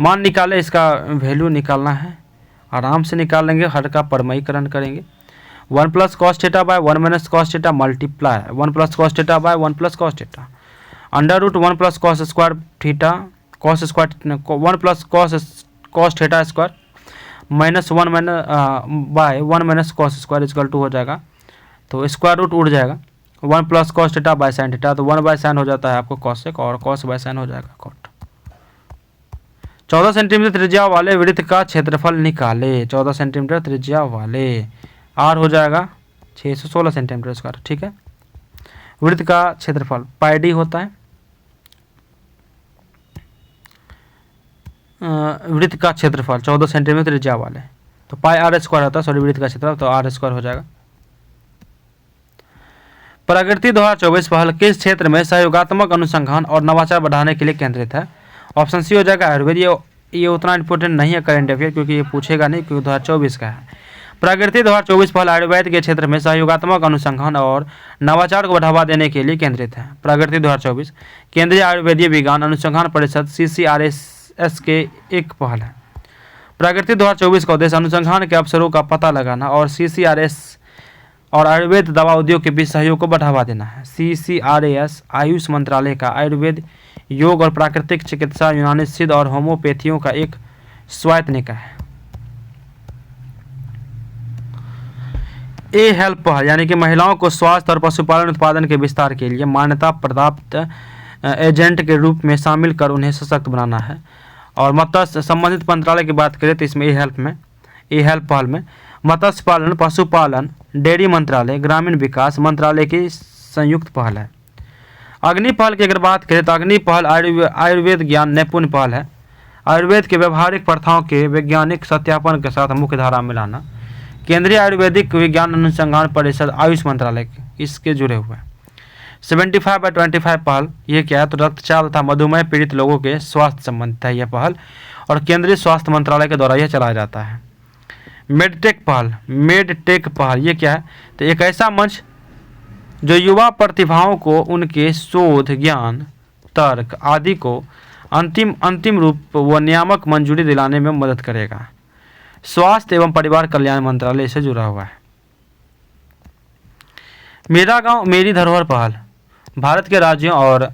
मान निकाले, इसका वैल्यू निकालना है, आराम से निकाल लेंगे, हर का परमयीकरण करेंगे। 1 + cos θ / 1 - cos θ multiply 1 + cos θ / 1 + cos θ under root 1 + cos square theta cos square 1 + cos θ square -1 by 1 - cos square equal to हो जाएगा, तो स्क्वायर रूट उड़ जाएगा। 1 + cos θ / sin θ तो 1/sin हो जाता है आपको cosec और cos/sin हो जाएगा cot। 14 सेंटीमीटर त्रिज्या वाले वृत्त का क्षेत्रफल निकाले। 14 सेंटीमीटर त्रिज्या वाले आर हो जाएगा 616 सेंटीमीटर स्क्वायर। ठीक है, वृत्त का क्षेत्रफल पाई होता है। वृत्त का क्षेत्रफल 14 सेंटीमीटर त्रिज्या वाले तो पाई r स्क्वायर होता है, सॉरी वृत्त का क्षेत्रफल तो r स्क्वायर हो जाएगा। प्रगति 2024 पहल किस क्षेत्र में सहयोगात्मक अनुसंधान और नवाचार बढ़ाने के लिए केंद्रित है? ऑप्शन सी हो जाएगा आयुर्वेद। ये उतना इंपॉर्टेंट नहीं है करंट अफेयर, क्योंकि ये पूछेगा नहीं, क्योंकि 2024 का है। प्रगति 2024 पहल आयुर्वेद के क्षेत्र में सहयोगात्मक अनुसंधान और नवाचार को बढ़ावा देने के लिए केंद्रित है। प्रगति 2024 केंद्रीय आयुर्वेदीय विज्ञान अनुसंधान परिषद CCRS के एक पहल है। प्रगति 2024 का उद्देश्य अनुसंधान के अवसरों का पता लगाना और CCRS और आयुर्वेद दवा उद्योग के बीच सहयोग को बढ़ावा देना है। CCRS आयुष मंत्रालय का आयुर्वेद, योग और प्राकृतिक चिकित्सा, यूनानी सिद्ध और होम्योपैथियों का एक स्वायत्त निकाय है। ए हेल्प पहल यानी कि महिलाओं को स्वास्थ्य और पशुपालन उत्पादन के विस्तार के लिए मान्यता प्राप्त एजेंट के रूप में शामिल कर उन्हें सशक्त बनाना है। और मत्स्य संबंधित मंत्रालय की बात करें तो इसमें ए हेल्प पहल में मत्स्य पालन, पशुपालन, डेयरी मंत्रालय, ग्रामीण विकास मंत्रालय की संयुक्त पहल है। अग्नि पहल की अगर बात करें तो अग्नि पहल आयुर्वेद ज्ञान नैपुण्य पहल है। आयुर्वेद के व्यवहारिक प्रथाओं के वैज्ञानिक सत्यापन के साथ मुख्य धारा में लाना। केंद्रीय आयुर्वेदिक विज्ञान अनुसंधान परिषद आयुष मंत्रालय इसके जुड़े हुए हैं। 75/25 पहल ये क्या है, तो रक्तचाप तथा मधुमेह पीड़ित लोगों के स्वास्थ्य संबंधित है यह पहल, और केंद्रीय स्वास्थ्य मंत्रालय के द्वारा यह चलाया जाता है। मेडटेक पहल ये क्या है, तो एक ऐसा मंच जो युवा प्रतिभाओं को उनके शोध, ज्ञान, तर्क आदि को अंतिम रूप व नियामक मंजूरी दिलाने में मदद करेगा। स्वास्थ्य एवं परिवार कल्याण मंत्रालय से जुड़ा हुआ है। मेरा गांव मेरी धरोहर पहल भारत के राज्यों और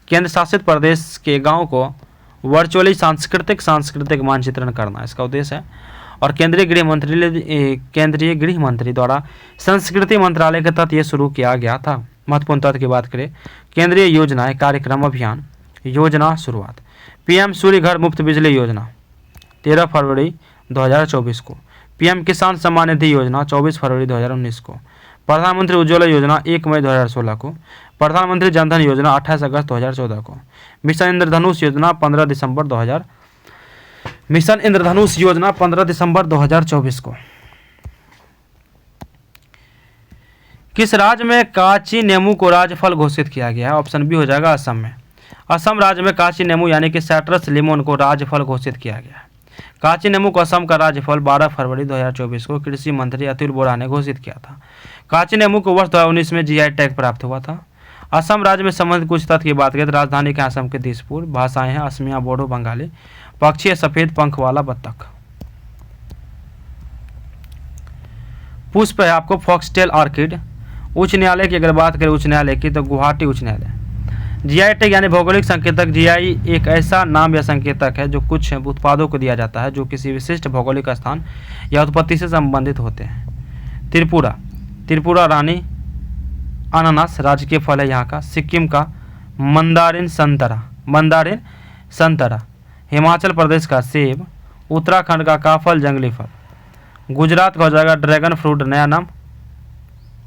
केंद्र शासित प्रदेश के गांव को वर्चुअली सांस्कृतिक मानचित्रण करना इसका उद्देश्य है। और केंद्रीय गृह मंत्री द्वारा संस्कृति मंत्रालय के तहत ये शुरू किया गया था। महत्वपूर्ण तथ्य की बात करें, केंद्रीय योजनाएं, कार्यक्रम, अभियान, योजना शुरुआत। पीएम सूर्य घर मुफ्त बिजली योजना 13 फरवरी 2024 को। पीएम किसान सम्मान निधि योजना 24 फरवरी 2019 को। प्रधानमंत्री उज्ज्वला योजना 1 मई 2016 को। प्रधानमंत्री जनधन योजना 28 अगस्त 2014 को। मिशन इंद्रधनुष योजना 15 दिसंबर 2024 को। किस राज्य में काची नेमू को राजफल घोषित किया गया है? ऑप्शन बी हो जाएगा असम में। असम राज्य में काची नेमू यानी कि साइट्रस लिमोन को राजफल घोषित किया गया है। काची नेमू को असम का राजफल 12 फरवरी 2024 को कृषि मंत्री अतुल बोरा ने घोषित किया था। काची नेमू को वर्ष 2019 में जीआई टैग प्राप्त हुआ था। असम राज्य में संबंधित कुछ तथ्य की बात करें तो राजधानी के असम के दिसपुर। भाषाएं हैं असमिया, बोडो, बंगाली। पक्षी है सफेद पंख वाला बत्तख। पुष्प है आपको फॉक्सटेल ऑर्किड। उच्च न्यायालय की अगर बात करें उच्च न्यायालय की तो गुवाहाटी उच्च न्यायालय। जीआई टैग यानी भौगोलिक संकेतक। जीआई एक ऐसा नाम या संकेतक है जो कुछ उत्पादों को दिया जाता है जो किसी विशिष्ट भौगोलिक स्थान या उत्पत्ति से संबंधित होते हैं। त्रिपुरा रानी अनानास राजकीय फल है यहाँ का। सिक्किम का मंदारिन संतरा। हिमाचल प्रदेश का सेब। उत्तराखंड का काफल जंगली फल। गुजरात का हो जाएगा ड्रैगन फ्रूट, नया नाम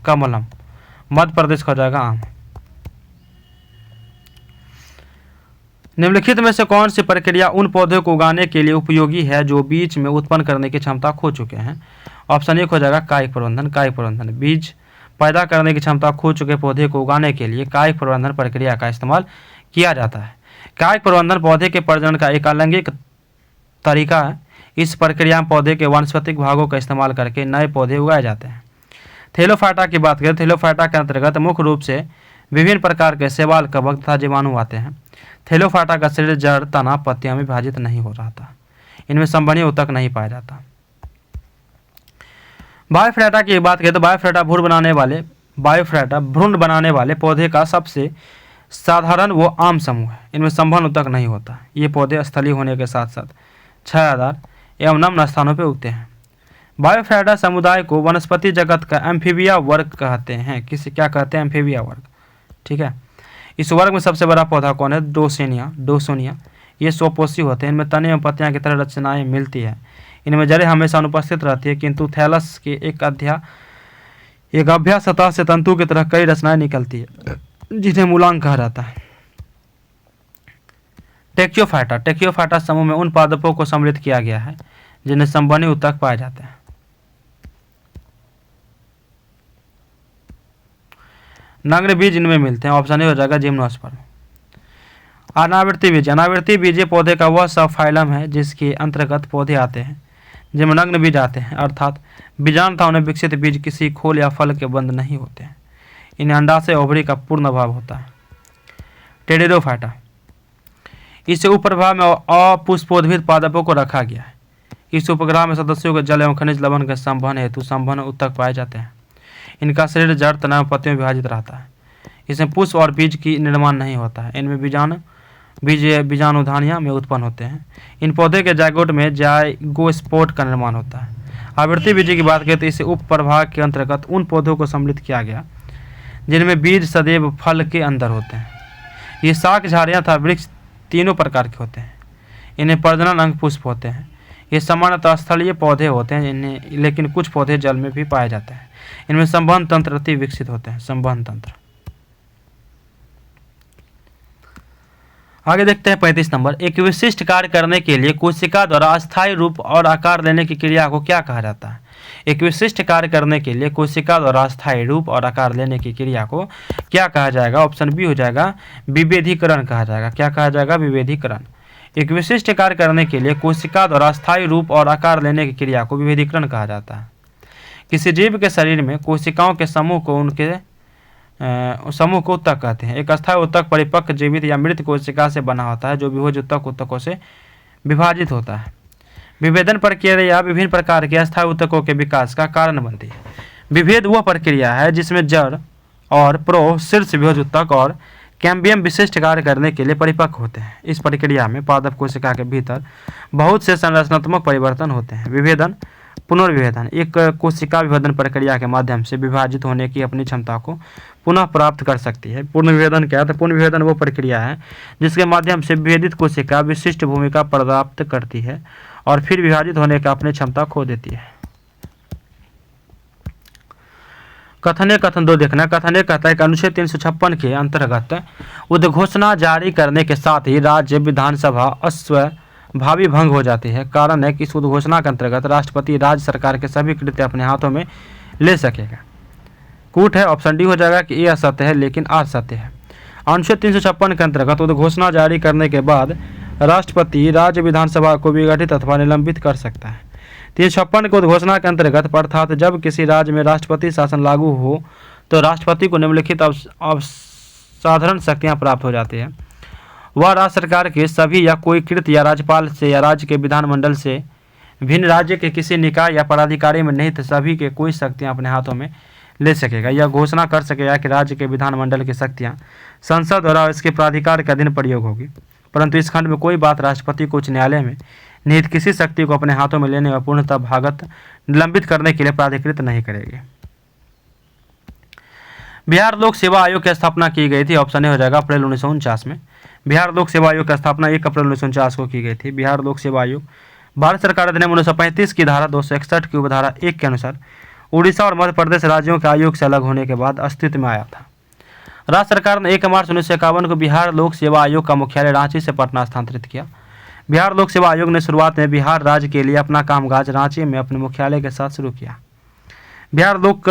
कमलम। मध्य प्रदेश का हो जाएगा आम। निम्नलिखित में से कौन सी प्रक्रिया उन पौधों को उगाने के लिए उपयोगी है जो बीज में उत्पन्न करने की क्षमता खो चुके हैं? ऑप्शन 1 हो जाएगा कायिक प्रबंधन। बीज पैदा करने की क्षमता खो चुके पौधे को उगाने के लिए कायिक प्रबंधन प्रक्रिया का इस्तेमाल किया जाता है। कायिक प्रबंधन पौधे के प्रजनन का एक अलैंगिक तरीका है। इस प्रक्रिया में पौधे के वानस्पतिक भागों का इस्तेमाल करके नए पौधे उगाए जाते हैं। थैलोफाइटा की बात करें, थैलोफाइटा के अंतर्गत मुख्य रूप से विभिन्न प्रकार के शैवाल, कवक तथा जीवाणु आते हैं। थैलोफाइटा का शरीर जड़, तना, पत्तियों में विभाजित नहीं हो रहा था। इनमें संवहनीय ऊतक नहीं पाया जाता। बायोफ्राटा की बात करें तो बायोफ्राटा भ्रूण बनाने वाले पौधे का सबसे साधारण व आम समूह है। इनमें संवहन ऊतक नहीं होता। ये पौधे स्थलीय होने के साथ साथ छायादार एवं नम्र स्थानों पर उगते हैं। बायोफ्राटा समुदाय को वनस्पति जगत का एम्फीबिया वर्ग कहते हैं। क्या कहते हैं? एम्फीबिया वर्ग। ठीक है। इस वर्ग में सबसे बड़ा पौधा कौन है? डोसोनिया। ये स्वपोषी होते हैं। इनमें तने एवं पत्तियां की तरह रचनाएं मिलती है। इनमें जड़ें हमेशा अनुपस्थित रहती है, किंतु थैलस के एक अभ्या सतह से तंतु की तरह कई रचनाएं निकलती है जिन्हें मूलांग कहा जाता है। टेक्योफाइटा समूह में उन पादपों को सम्मिलित किया गया है जिन्हें संवहनी ऊतक पाए जाते हैं। नग्न बीज इनमें मिलते हैं। ऑप्शन ए हो जाएगा जिम्नोस्पर्म। अनावृति बीज पौधे का वह सब फाइलम है जिसके अंतर्गत पौधे आते हैं जिनमें नग्न बीज आते हैं, अर्थात बीजाणु तथा उन्हें विकसित बीज किसी खोल या फल के बंद नहीं होते हैं। इन्हें अंडाशय ओवरी का पूर्ण अभाव होता है। टेरिडोफाइटा, इस उपप्रभाग में अपुष्पोद्भिद पादपों को रखा गया है। इस उपग्रह में सदस्यों के जल एवं खनिज लवण के संवहन हेतु संवहन ऊतक पाए जाते हैं। इनका शरीर जड़, तना एवं पत्तियों में विभाजित रहता है। इसमें पुष्प और बीज की निर्माण नहीं होता है। इनमें बीजाणुधानियां में उत्पन्न होते हैं। इन पौधे के जायगोट में जाइगोस्पोर्ट का निर्माण होता है। आवृत्ति बीज की बात करें तो इसे उप प्रभाग के अंतर्गत उन पौधों को सम्मिलित किया गया जिनमें बीज सदैव फल के अंदर होते हैं। ये शाक, झाड़ियाँ तथा वृक्ष तीनों प्रकार के होते हैं। इन्हें प्रजनन अंग पुष्प होते हैं। ये सामान्यतः स्थलीय पौधे होते हैं, लेकिन कुछ पौधे जल में भी पाए जाते हैं। इनमें संवहन तंत्र अति विकसित होते हैं। संवहन तंत्र। आगे देखते हैं 35 नंबर। एक विशिष्ट कार्य करने के लिए कोशिका द्वारा अस्थायी रूप और आकार लेने की क्रिया को क्या कहा जाता है? एक विशिष्ट कार्य करने के लिए कोशिका द्वारा अस्थायी रूप और आकार लेने की क्रिया को क्या कहा जाएगा? ऑप्शन बी हो जाएगा विभेदीकरण कहा जाएगा। क्या कहा जाएगा? विभेदीकरण। एक विशिष्ट कार्य करने के लिए कोशिका द्वारा अस्थायी रूप और आकार लेने की क्रिया को विभेदीकरण कहा जाता है। किसी जीव के शरीर में कोशिकाओं के समूह को ऊतक कहते हैं। एक अस्थायी ऊतक परिपक्व जीवित या मृत कोशिका से बना होता है जो विभोज ऊतकों से विभाजित होता है। विभेदन प्रक्रिया विभिन्न प्रकार के अस्थायी ऊतकों के विकास का कारण बनती है। विभेद वह प्रक्रिया है जिसमें जड़ और प्रो शीर्ष विभोज ऊतक और कैम्बियम विशिष्ट कार्य करने के लिए परिपक्व होते हैं। इस प्रक्रिया में पादप कोशिका के भीतर बहुत से संरचनात्मक परिवर्तन होते हैं। विभेदन पुनर्विभेदन एक कोशिका विभेदन प्रक्रिया के माध्यम से विभाजित होने की अपनी क्षमता को पुनः प्राप्त कर सकती है। पुनर्विभेदन क्या है? तो पुनर्विभेदन वो प्रक्रिया है जिसके माध्यम से विभेदित कोशिका विशिष्ट भूमिका प्राप्त करती है और फिर विभाजित होने का अपनी क्षमता खो देती है। कथन 1 कथन 2 देखना। कथन 1 कहता है कि अनुच्छेद 356 के अंतर्गत उद्घोषणा जारी करने के साथ ही राज्य विधानसभा अस्वाभावी भंग हो जाती है। कारण है कि इस उद्घोषणा के अंतर्गत राष्ट्रपति राज्य सरकार के सभी कृत्य अपने हाथों में ले सकेगा। कूट है, ऑप्शन डी हो जाएगा कि ये असत्य है लेकिन आर सत्य है। अनुच्छेद 356 के अंतर्गत उद्घोषणा जारी करने के बाद राष्ट्रपति राज्य विधानसभा को विघटित अथवा निलंबित कर सकता है। 356 के उद्घोषणा के अंतर्गत अर्थात जब किसी राज्य में राष्ट्रपति शासन लागू हो तो राष्ट्रपति को निम्नलिखित असाधारण शक्तियाँ प्राप्त हो जाती है। वह राज्य सरकार के सभी या कोई कृत्य या राज्यपाल से या राज्य के विधानमंडल से भिन्न राज्य के किसी निकाय या पदाधिकारी में निहित सभी के कोई शक्तियाँ अपने हाथों में ले सकेगा। यह घोषणा कर सकेगा कि राज्य के विधानमंडल की शक्तियाँ संसद द्वारा इसके प्राधिकार के अधीन प्रयोग होगी, परंतु इस खंड में कोई बात राष्ट्रपति को उच्च न्यायालय में निहित किसी शक्ति को अपने हाथों में लेने व पूर्णतः भागत निलंबित करने के लिए प्राधिकृत नहीं करेगी। बिहार लोक सेवा आयोग की स्थापना की गई थी। ऑप्शन ए हो जाएगा अप्रैल 1949 में। बिहार लोक सेवा आयोग की स्थापना 1 अप्रैल 1949 को की गई थी। बिहार लोक सेवा आयोग भारत सरकार अधिनियम 1935 की धारा 261 की उपधारा 1 के अनुसार उड़ीसा और मध्य प्रदेश राज्यों के आयोग से अलग होने के बाद अस्तित्व में आया था। राज्य सरकार ने 1 मार्च 1951 को बिहार लोक सेवा आयोग का मुख्यालय रांची से पटना स्थानांतरित किया। बिहार लोक सेवा आयोग ने शुरुआत में बिहार राज्य के लिए अपना कामकाज रांची में अपने मुख्यालय के साथ शुरू किया। बिहार लोक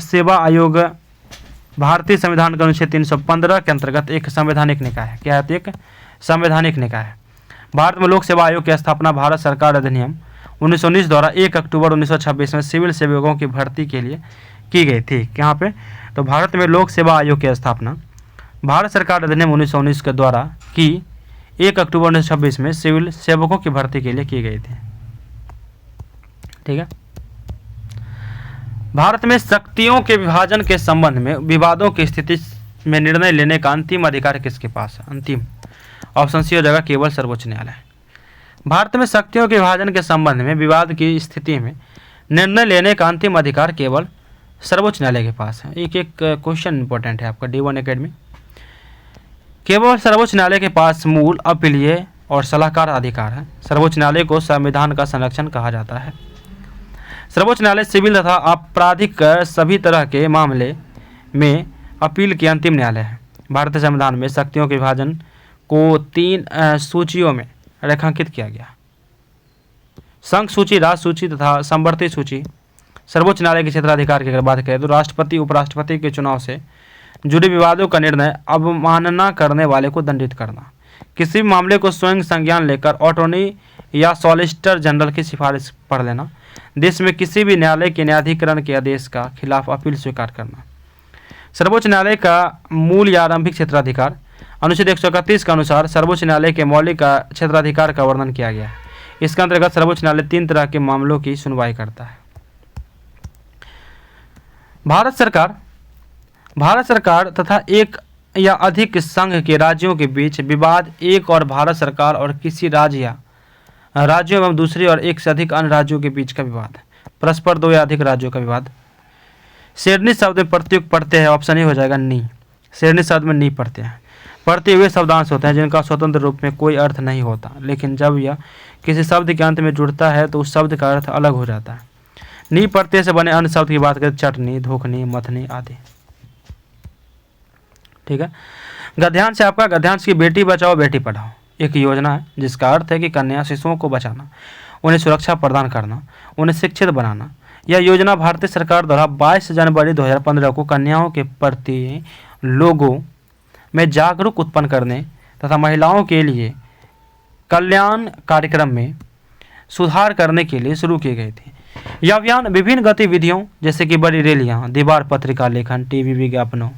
सेवा आयोग भारतीय संविधान के अनुच्छेद 315 के अंतर्गत एक संवैधानिक निकाय है। क्या है? एक संवैधानिक निकाय है। भारत में लोक सेवा आयोग की स्थापना भारत सरकार अधिनियम 1919 द्वारा 1 अक्टूबर 1926 में सिविल सेवकों की भर्ती के लिए की गई थी। यहाँ पे तो भारत में लोक सेवा आयोग की स्थापना भारत सरकार अधिनियम 1919 के द्वारा की 1 अक्टूबर 1926 में सिविल सेवकों की भर्ती के लिए की गई थी। ठीक है। भारत में शक्तियों के विभाजन के संबंध में विवादों की स्थिति में निर्णय लेने का अंतिम अधिकार किसके पास है? अंतिम ऑप्शन सी हो जाएगा केवल सर्वोच्च न्यायालय। भारत में शक्तियों के विभाजन के संबंध में विवाद की स्थिति में निर्णय लेने का अंतिम अधिकार केवल सर्वोच्च न्यायालय के पास है। एक क्वेश्चन इंपॉर्टेंट है आपका D1 एकेडमी। केवल सर्वोच्च न्यायालय के पास मूल, अपीलीय और सलाहकार अधिकार है। सर्वोच्च न्यायालय को संविधान का संरक्षण कहा जाता है। सर्वोच्च न्यायालय सिविल तथा आपराधिक सभी तरह के मामले में अपील के अंतिम न्यायालय है। भारतीय संविधान में शक्तियों के विभाजन को 3 सूचियों में रेखांकित किया गया। संघ सूची, राज सूची तथा संवर्ती सूची। सर्वोच्च न्यायालय के क्षेत्राधिकार की अगर बात करें तो राष्ट्रपति उपराष्ट्रपति के चुनाव से जुड़े विवादों का निर्णय अवमानना करने वाले को दंडित करना, किसी भी मामले को स्वयं संज्ञान लेकर अटॉर्नी या सॉलिसिटर जनरल की सिफारिश पढ़ लेना, देश में किसी भी न्यायालय के न्यायाधिकरण के आदेश का खिलाफ अपील स्वीकार करना। सर्वोच्च न्यायालय का मूल या आरंभिक क्षेत्राधिकार अनुच्छेद 131 के अनुसार सर्वोच्च न्यायालय के मौलिक क्षेत्राधिकार का वर्णन किया गया है। इसके अंतर्गत सर्वोच्च न्यायालय 3 तरह के मामलों की सुनवाई करता है। भारत सरकार तथा एक या अधिक संघ के राज्यों के बीच विवाद, एक और भारत सरकार और किसी राज्य या राज्यों एवं दूसरी और एक से अधिक अन्य राज्यों के बीच का विवाद, परस्पर 2 या अधिक राज्यों का विवाद। शेरनी शब्द में प्रत्युक्त पढ़ते हैं। ऑप्शन ए हो जाएगा नी। शेरनी शब्द में नी पढ़ते हैं। पढ़ते हुए शब्दांश होते हैं जिनका स्वतंत्र रूप में कोई अर्थ नहीं होता, लेकिन जब यह किसी शब्द के अंत में जुड़ता है तो उस शब्द का अर्थ अलग हो जाता है। नी प्रत्यय से बने अन्य शब्द की बात करें, चटनी, धोखनी, मथनी आदि। ठीक है। गद्यांश है आपका, गद्यांश की बेटी बचाओ बेटी पढ़ाओ एक योजना है जिसका अर्थ है कि कन्या शिशुओं को बचाना, उन्हें सुरक्षा प्रदान करना, उन्हें शिक्षित बनाना। यह योजना भारतीय सरकार द्वारा 22 जनवरी 2015 को कन्याओं के प्रति लोगों में जागरूक उत्पन्न करने तथा महिलाओं के लिए कल्याण कार्यक्रम में सुधार करने के लिए शुरू की गई थी। यह अभियान विभिन्न गतिविधियों जैसे कि बड़ी रैलियाँ, दीवार पत्रिका लेखन, टीवी विज्ञापनों,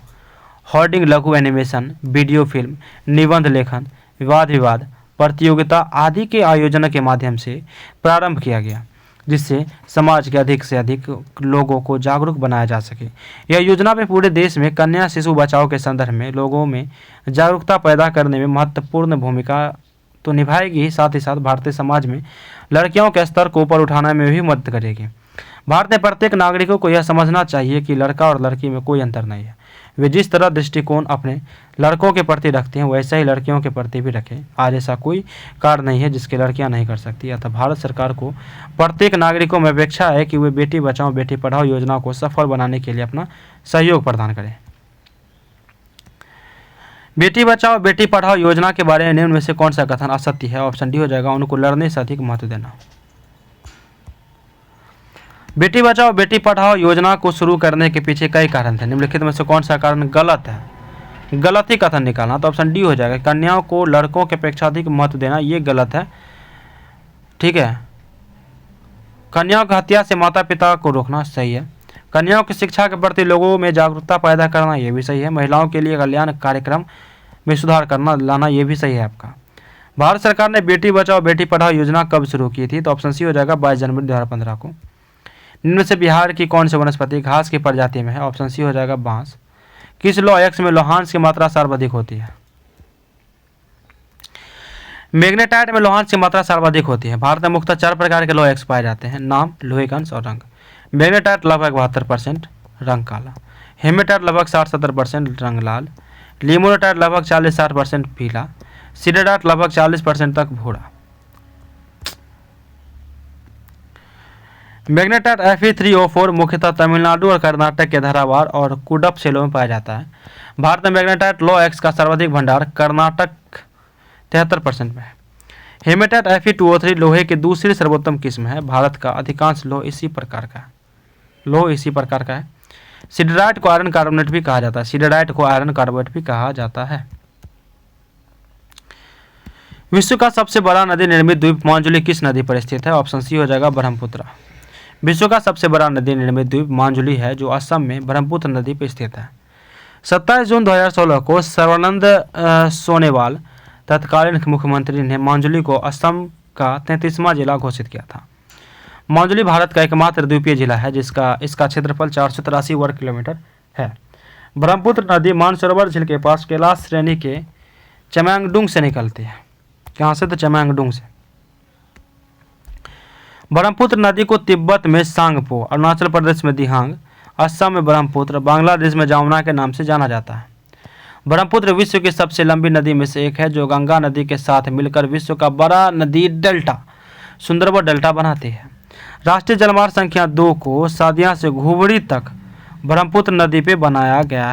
होर्डिंग, लघु एनिमेशन, वीडियो फिल्म, निबंध लेखन, विवाद प्रतियोगिता आदि के आयोजन के माध्यम से प्रारंभ किया गया, जिससे समाज के अधिक से अधिक लोगों को जागरूक बनाया जा सके। यह योजना में पूरे देश में कन्या शिशु बचाव के संदर्भ में लोगों में जागरूकता पैदा करने में महत्वपूर्ण भूमिका तो निभाएगी ही, साथ ही साथ भारतीय समाज में लड़कियों के स्तर को ऊपर उठाने में भी मदद करेगी। भारत में प्रत्येक नागरिकों को यह समझना चाहिए कि लड़का और लड़की में कोई अंतर नहीं है। वे जिस तरह दृष्टिकोण अपने लड़कों के प्रति रखते हैं वैसा ही लड़कियों के प्रति भी रखें। आज ऐसा कोई कार्य नहीं है जिसके लड़कियां नहीं कर सकती। अतः भारत सरकार को प्रत्येक नागरिकों में अपेक्षा है कि वे बेटी बचाओ बेटी पढ़ाओ योजना को सफल बनाने के लिए अपना सहयोग प्रदान करें। बेटी बचाओ बेटी पढ़ाओ योजना के बारे में निम्न में से कौन सा कथन असत्य है? ऑप्शन डी हो जाएगा, उनको लड़ने से अधिक महत्व देना। बेटी बचाओ बेटी पढ़ाओ योजना को शुरू करने के पीछे कई कारण थे। निम्नलिखित में से कौन सा कारण गलत है? गलत ही कथन निकालना, तो ऑप्शन डी हो जाएगा, कन्याओं को लड़कों के अपेक्षा अधिक महत्व देना, ये गलत है। ठीक है, कन्याओं की हत्या से माता पिता को रोकना सही है। कन्याओं की शिक्षा के प्रति लोगों में जागरूकता पैदा करना, ये भी सही है। महिलाओं के लिए कल्याण कार्यक्रम में सुधार करना लाना, ये भी सही है आपका। भारत सरकार ने बेटी बचाओ बेटी पढ़ाओ योजना कब शुरू की थी? तो ऑप्शन सी हो जाएगा, 22 जनवरी 2015 को। निम्न से बिहार की कौन सी वनस्पति घास की प्रजाति में है? ऑप्शन सी हो जाएगा, बांस। किस लौह अयस्क में लोहांश की मात्रा सर्वाधिक होती है? मैग्नेटाइट में लोहांश की मात्रा सर्वाधिक होती है। भारत में मुख्यतः 4 प्रकार के लौह अयस्क पाए जाते हैं, नाम, लोहे का अंश और रंग। मैग्नेटाइट लगभग 72%, रंग काला। हेमेटाइट लगभग 60-70%, रंग लाल। लिमोनेटाइट लगभग 40-60% पीला। सिडेराइट लगभग 40% तक भूरा। मैग्नेटाइट Fe3O4 मुख्यतः तमिलनाडु और कर्नाटक के धरावार और कुडप सेलों में पाया जाता है। भारत में मैग्नेटाइट लौह अयस्क का सर्वाधिक भंडार कर्नाटक 73% में है। हेमेटाइट Fe2O3 लोहे की दूसरी सर्वोत्तम किस्म है। भारत का अधिकांश लोह इसी प्रकार का है। सिडेराइट को आयरन कार्बोनेट भी कहा जाता है। विश्व का सबसे बड़ा नदी निर्मित द्वीप मांजुली किस नदी पर स्थित है? ऑप्शन सी हो जाएगा, ब्रह्मपुत्र। विश्व का सबसे बड़ा नदी निर्मित द्वीप मांजुली है, जो असम में ब्रह्मपुत्र नदी पर स्थित है। 27 जून 2016 को सर्बानंद सोनोवाल तत्कालीन मुख्यमंत्री ने मांजुली को असम का 33वां जिला घोषित किया था। मांजुली भारत का एकमात्र द्वीपीय जिला है इसका क्षेत्रफल 483 वर्ग किलोमीटर है। ब्रह्मपुत्र नदी मानसरोवर झील के पास कैलाश श्रेणी के चमैंगडुंग से निकलती है। कहाँ से? तो चमैंगडुंग से। ब्रह्मपुत्र नदी को तिब्बत में सांगपो, अरुणाचल प्रदेश में दिहांग, असम में ब्रह्मपुत्र, बांग्लादेश में जमुना के नाम से जाना जाता है। ब्रह्मपुत्र विश्व की सबसे लंबी नदी में से एक है, जो गंगा नदी के साथ मिलकर विश्व का बड़ा नदी डेल्टा सुंदरबन डेल्टा बनाती है। राष्ट्रीय जलमार्ग संख्या 2 को सादिया से घुबड़ी तक ब्रह्मपुत्र नदी पे बनाया गया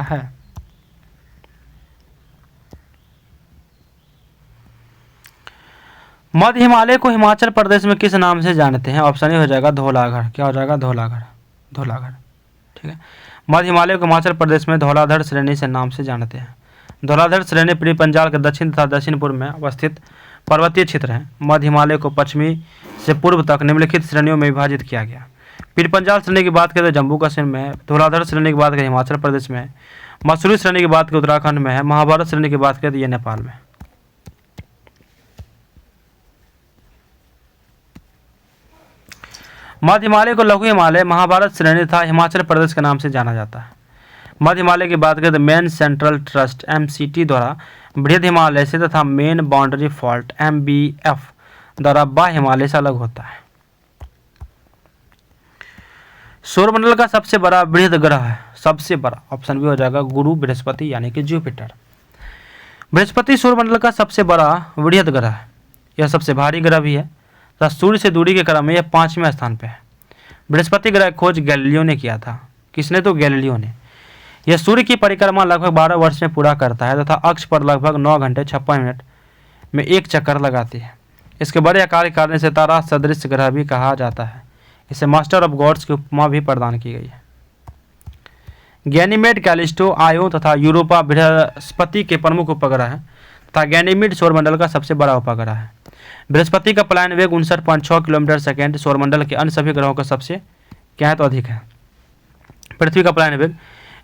है। मध्य हिमालय को हिमाचल प्रदेश में किस नाम से जानते हैं? ऑप्शन ए हो जाएगा, धौलागढ़। क्या हो जाएगा? धौलागढ़। ठीक है, मध्य हिमालय को हिमाचल प्रदेश में धौलाधर श्रेणी से नाम से जानते हैं। धौलाधर श्रेणी पूर्वी पंजाब के दक्षिण तथा दक्षिण पूर्व में अवस्थित पर्वतीय क्षेत्र है। मध्य हिमालय को पश्चिमी से पूर्व तक निम्नलिखित श्रेणियों में विभाजित किया गया। पीर पंजाल श्रेणी की बात करें तो जम्मू कश्मीर में है। धौलाधर श्रेणी की बात करें हिमाचल प्रदेश में है। मसूरी श्रेणी की बात करें उत्तराखंड में है। महाभारत श्रेणी की बात करें तो ये नेपाल में। मध्य हिमालय को लघु हिमालय, महाभारत श्रेणी तथा हिमाचल प्रदेश के नाम से जाना जाता है। मध्य हिमालय की बात करें तो मेन सेंट्रल ट्रस्ट MCT द्वारा बृहद हिमालय से तथा मेन बाउंड्री फॉल्ट MBF द्वारा बाह्य हिमालय से अलग होता है। सौरमंडल का सबसे बड़ा बृहद ग्रह है, ऑप्शन बी हो जाएगा, गुरु बृहस्पति यानी कि जुपिटर। बृहस्पति सौरमंडल का सबसे बड़ा बृहद ग्रह है। यह सबसे भारी ग्रह भी है तथा सूर्य से दूरी के क्रम में यह 5वें स्थान पर है। बृहस्पति ग्रह की खोज गैलीलियो ने किया था। किसने? तो गैलीलियो ने। यह सूर्य की परिक्रमा लगभग 12 वर्ष में पूरा करता है तथा अक्ष पर लगभग 9 घंटे 56 मिनट में एक चक्कर लगाती है। इसके बड़े आकार के कारण इसे तारा सदृश ग्रह भी कहा जाता है। इसे मास्टर ऑफ गॉड्स की उपमा भी प्रदान की गई है। गैनीमेड, कैलिस्टो, आयो तथा यूरोपा बृहस्पति के प्रमुख उपग्रह है तथा गैनीमेड सौरमंडल का सबसे बड़ा उपग्रह है। बृहस्पति का पलायन वेग 59.6 किलोमीटर सेकेंड सौरमंडल के अन्य सभी ग्रहों का सबसे क्या है तो अधिक है। पृथ्वी का पलायन वेग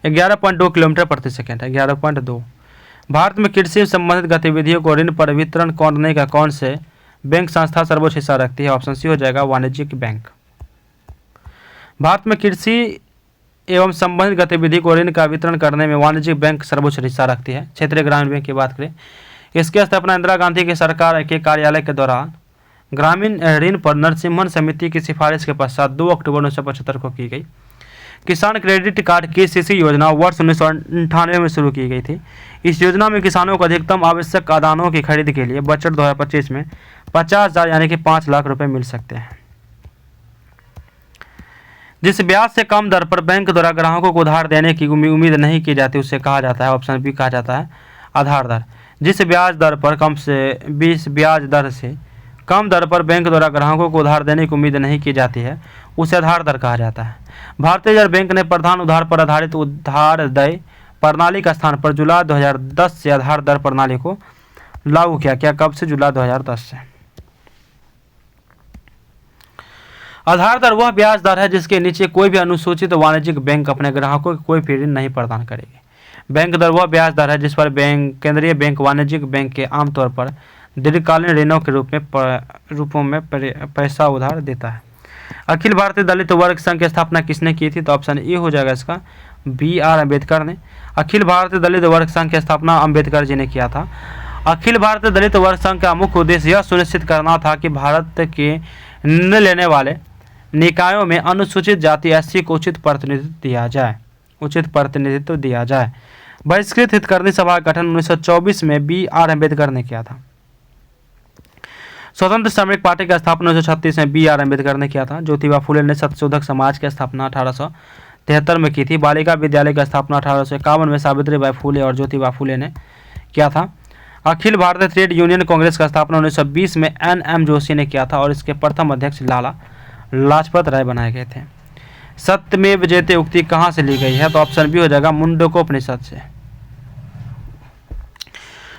11.2 किलोमीटर प्रति सेकेंड है, 11.2। भारत में कृषि से संबंधित गतिविधियों को ऋण पर वितरण करने का कौन से बैंक संस्था सर्वोच्च हिस्सा रखती है? ऑप्शन सी हो जाएगा वाणिज्यिक बैंक। भारत में कृषि एवं संबंधित गतिविधि को ऋण का वितरण करने में वाणिज्यिक बैंक सर्वोच्च हिस्सा रखती है। क्षेत्रीय ग्रामीण बैंक की बात करें, इसकी स्थापना इंदिरा गांधी की सरकार के कार्यकाल के दौरान ग्रामीण ऋण पर नरसिम्हन समिति की सिफारिश के पश्चात 2 अक्टूबर 1975 को की गई। किसान क्रेडिट कार्ड KCC योजना वर्ष 1998 में शुरू की गई थी। इस योजना में किसानों को अधिकतम आवश्यक आदानों की खरीद के लिए बजट 2025 में 50,000 यानी कि 5 लाख रुपए मिल सकते हैं। जिस ब्याज से कम दर पर बैंक द्वारा ग्राहकों को उधार देने की उम्मीद नहीं की जाती उसे कहा जाता है, ऑप्शन बी कहा जाता है आधार दर। जिस ब्याज दर पर ब्याज दर से कम दर पर बैंक द्वारा ग्राहकों को उधार देने की उम्मीद नहीं की जाती है उसे आधार दर कहा जाता है। भारतीय रिजर्व बैंक ने प्रधान उधार पर आधारित उधार देय प्रणाली का स्थान पर जुलाई 2010 से आधार दर प्रणाली को लागू किया। क्या कब से? जुलाई 2010 से। आधार दर वह ब्याज दर है जिसके नीचे कोई भी अनुसूचित वाणिज्यिक बैंक अपने ग्राहकों को कोई भी ऋण नहीं प्रदान करेगी। बैंक दर वह ब्याज दर है जिस पर केंद्रीय बैंक वाणिज्यिक बैंक के आमतौर पर दीर्घकालीन ऋणों के रूपों में पैसा उधार देता है। अखिल भारतीय दलित वर्ग संघ की स्थापना किसने की थी? तो ऑप्शन ए हो जाएगा इसका BR अम्बेडकर ने। अखिल भारतीय दलित वर्ग संघ की स्थापना अम्बेडकर जी ने किया था। अखिल भारतीय दलित वर्ग संघ का मुख्य उद्देश्य यह सुनिश्चित करना था कि भारत के निर्णय लेने वाले निकायों में अनुसूचित जाति SC को उचित प्रतिनिधित्व दिया जाए। बहिष्कृत हितग्राही सभा का गठन 1924 में BR अम्बेडकर ने किया था। स्वतंत्र श्रमिक पार्टी की स्थापना 1936 में BR अम्बेडकर ने किया था। ज्योतिबा फुले ने सत्यशोधक समाज की स्थापना 1873 में की थी। बालिका विद्यालय की स्थापना 1851 में सावित्रीबाई फुले और ज्योतिबा फुले ने किया था। अखिल भारतीय ट्रेड यूनियन कांग्रेस का स्थापना 1920 में NM जोशी ने किया था और इसके प्रथम अध्यक्ष लाला लाजपत राय बनाए गए थे। सत्यमेव जयते उक्ति कहाँ से ली गई है? तो ऑप्शन बी हो जाएगा मुंडकोपनिषद से।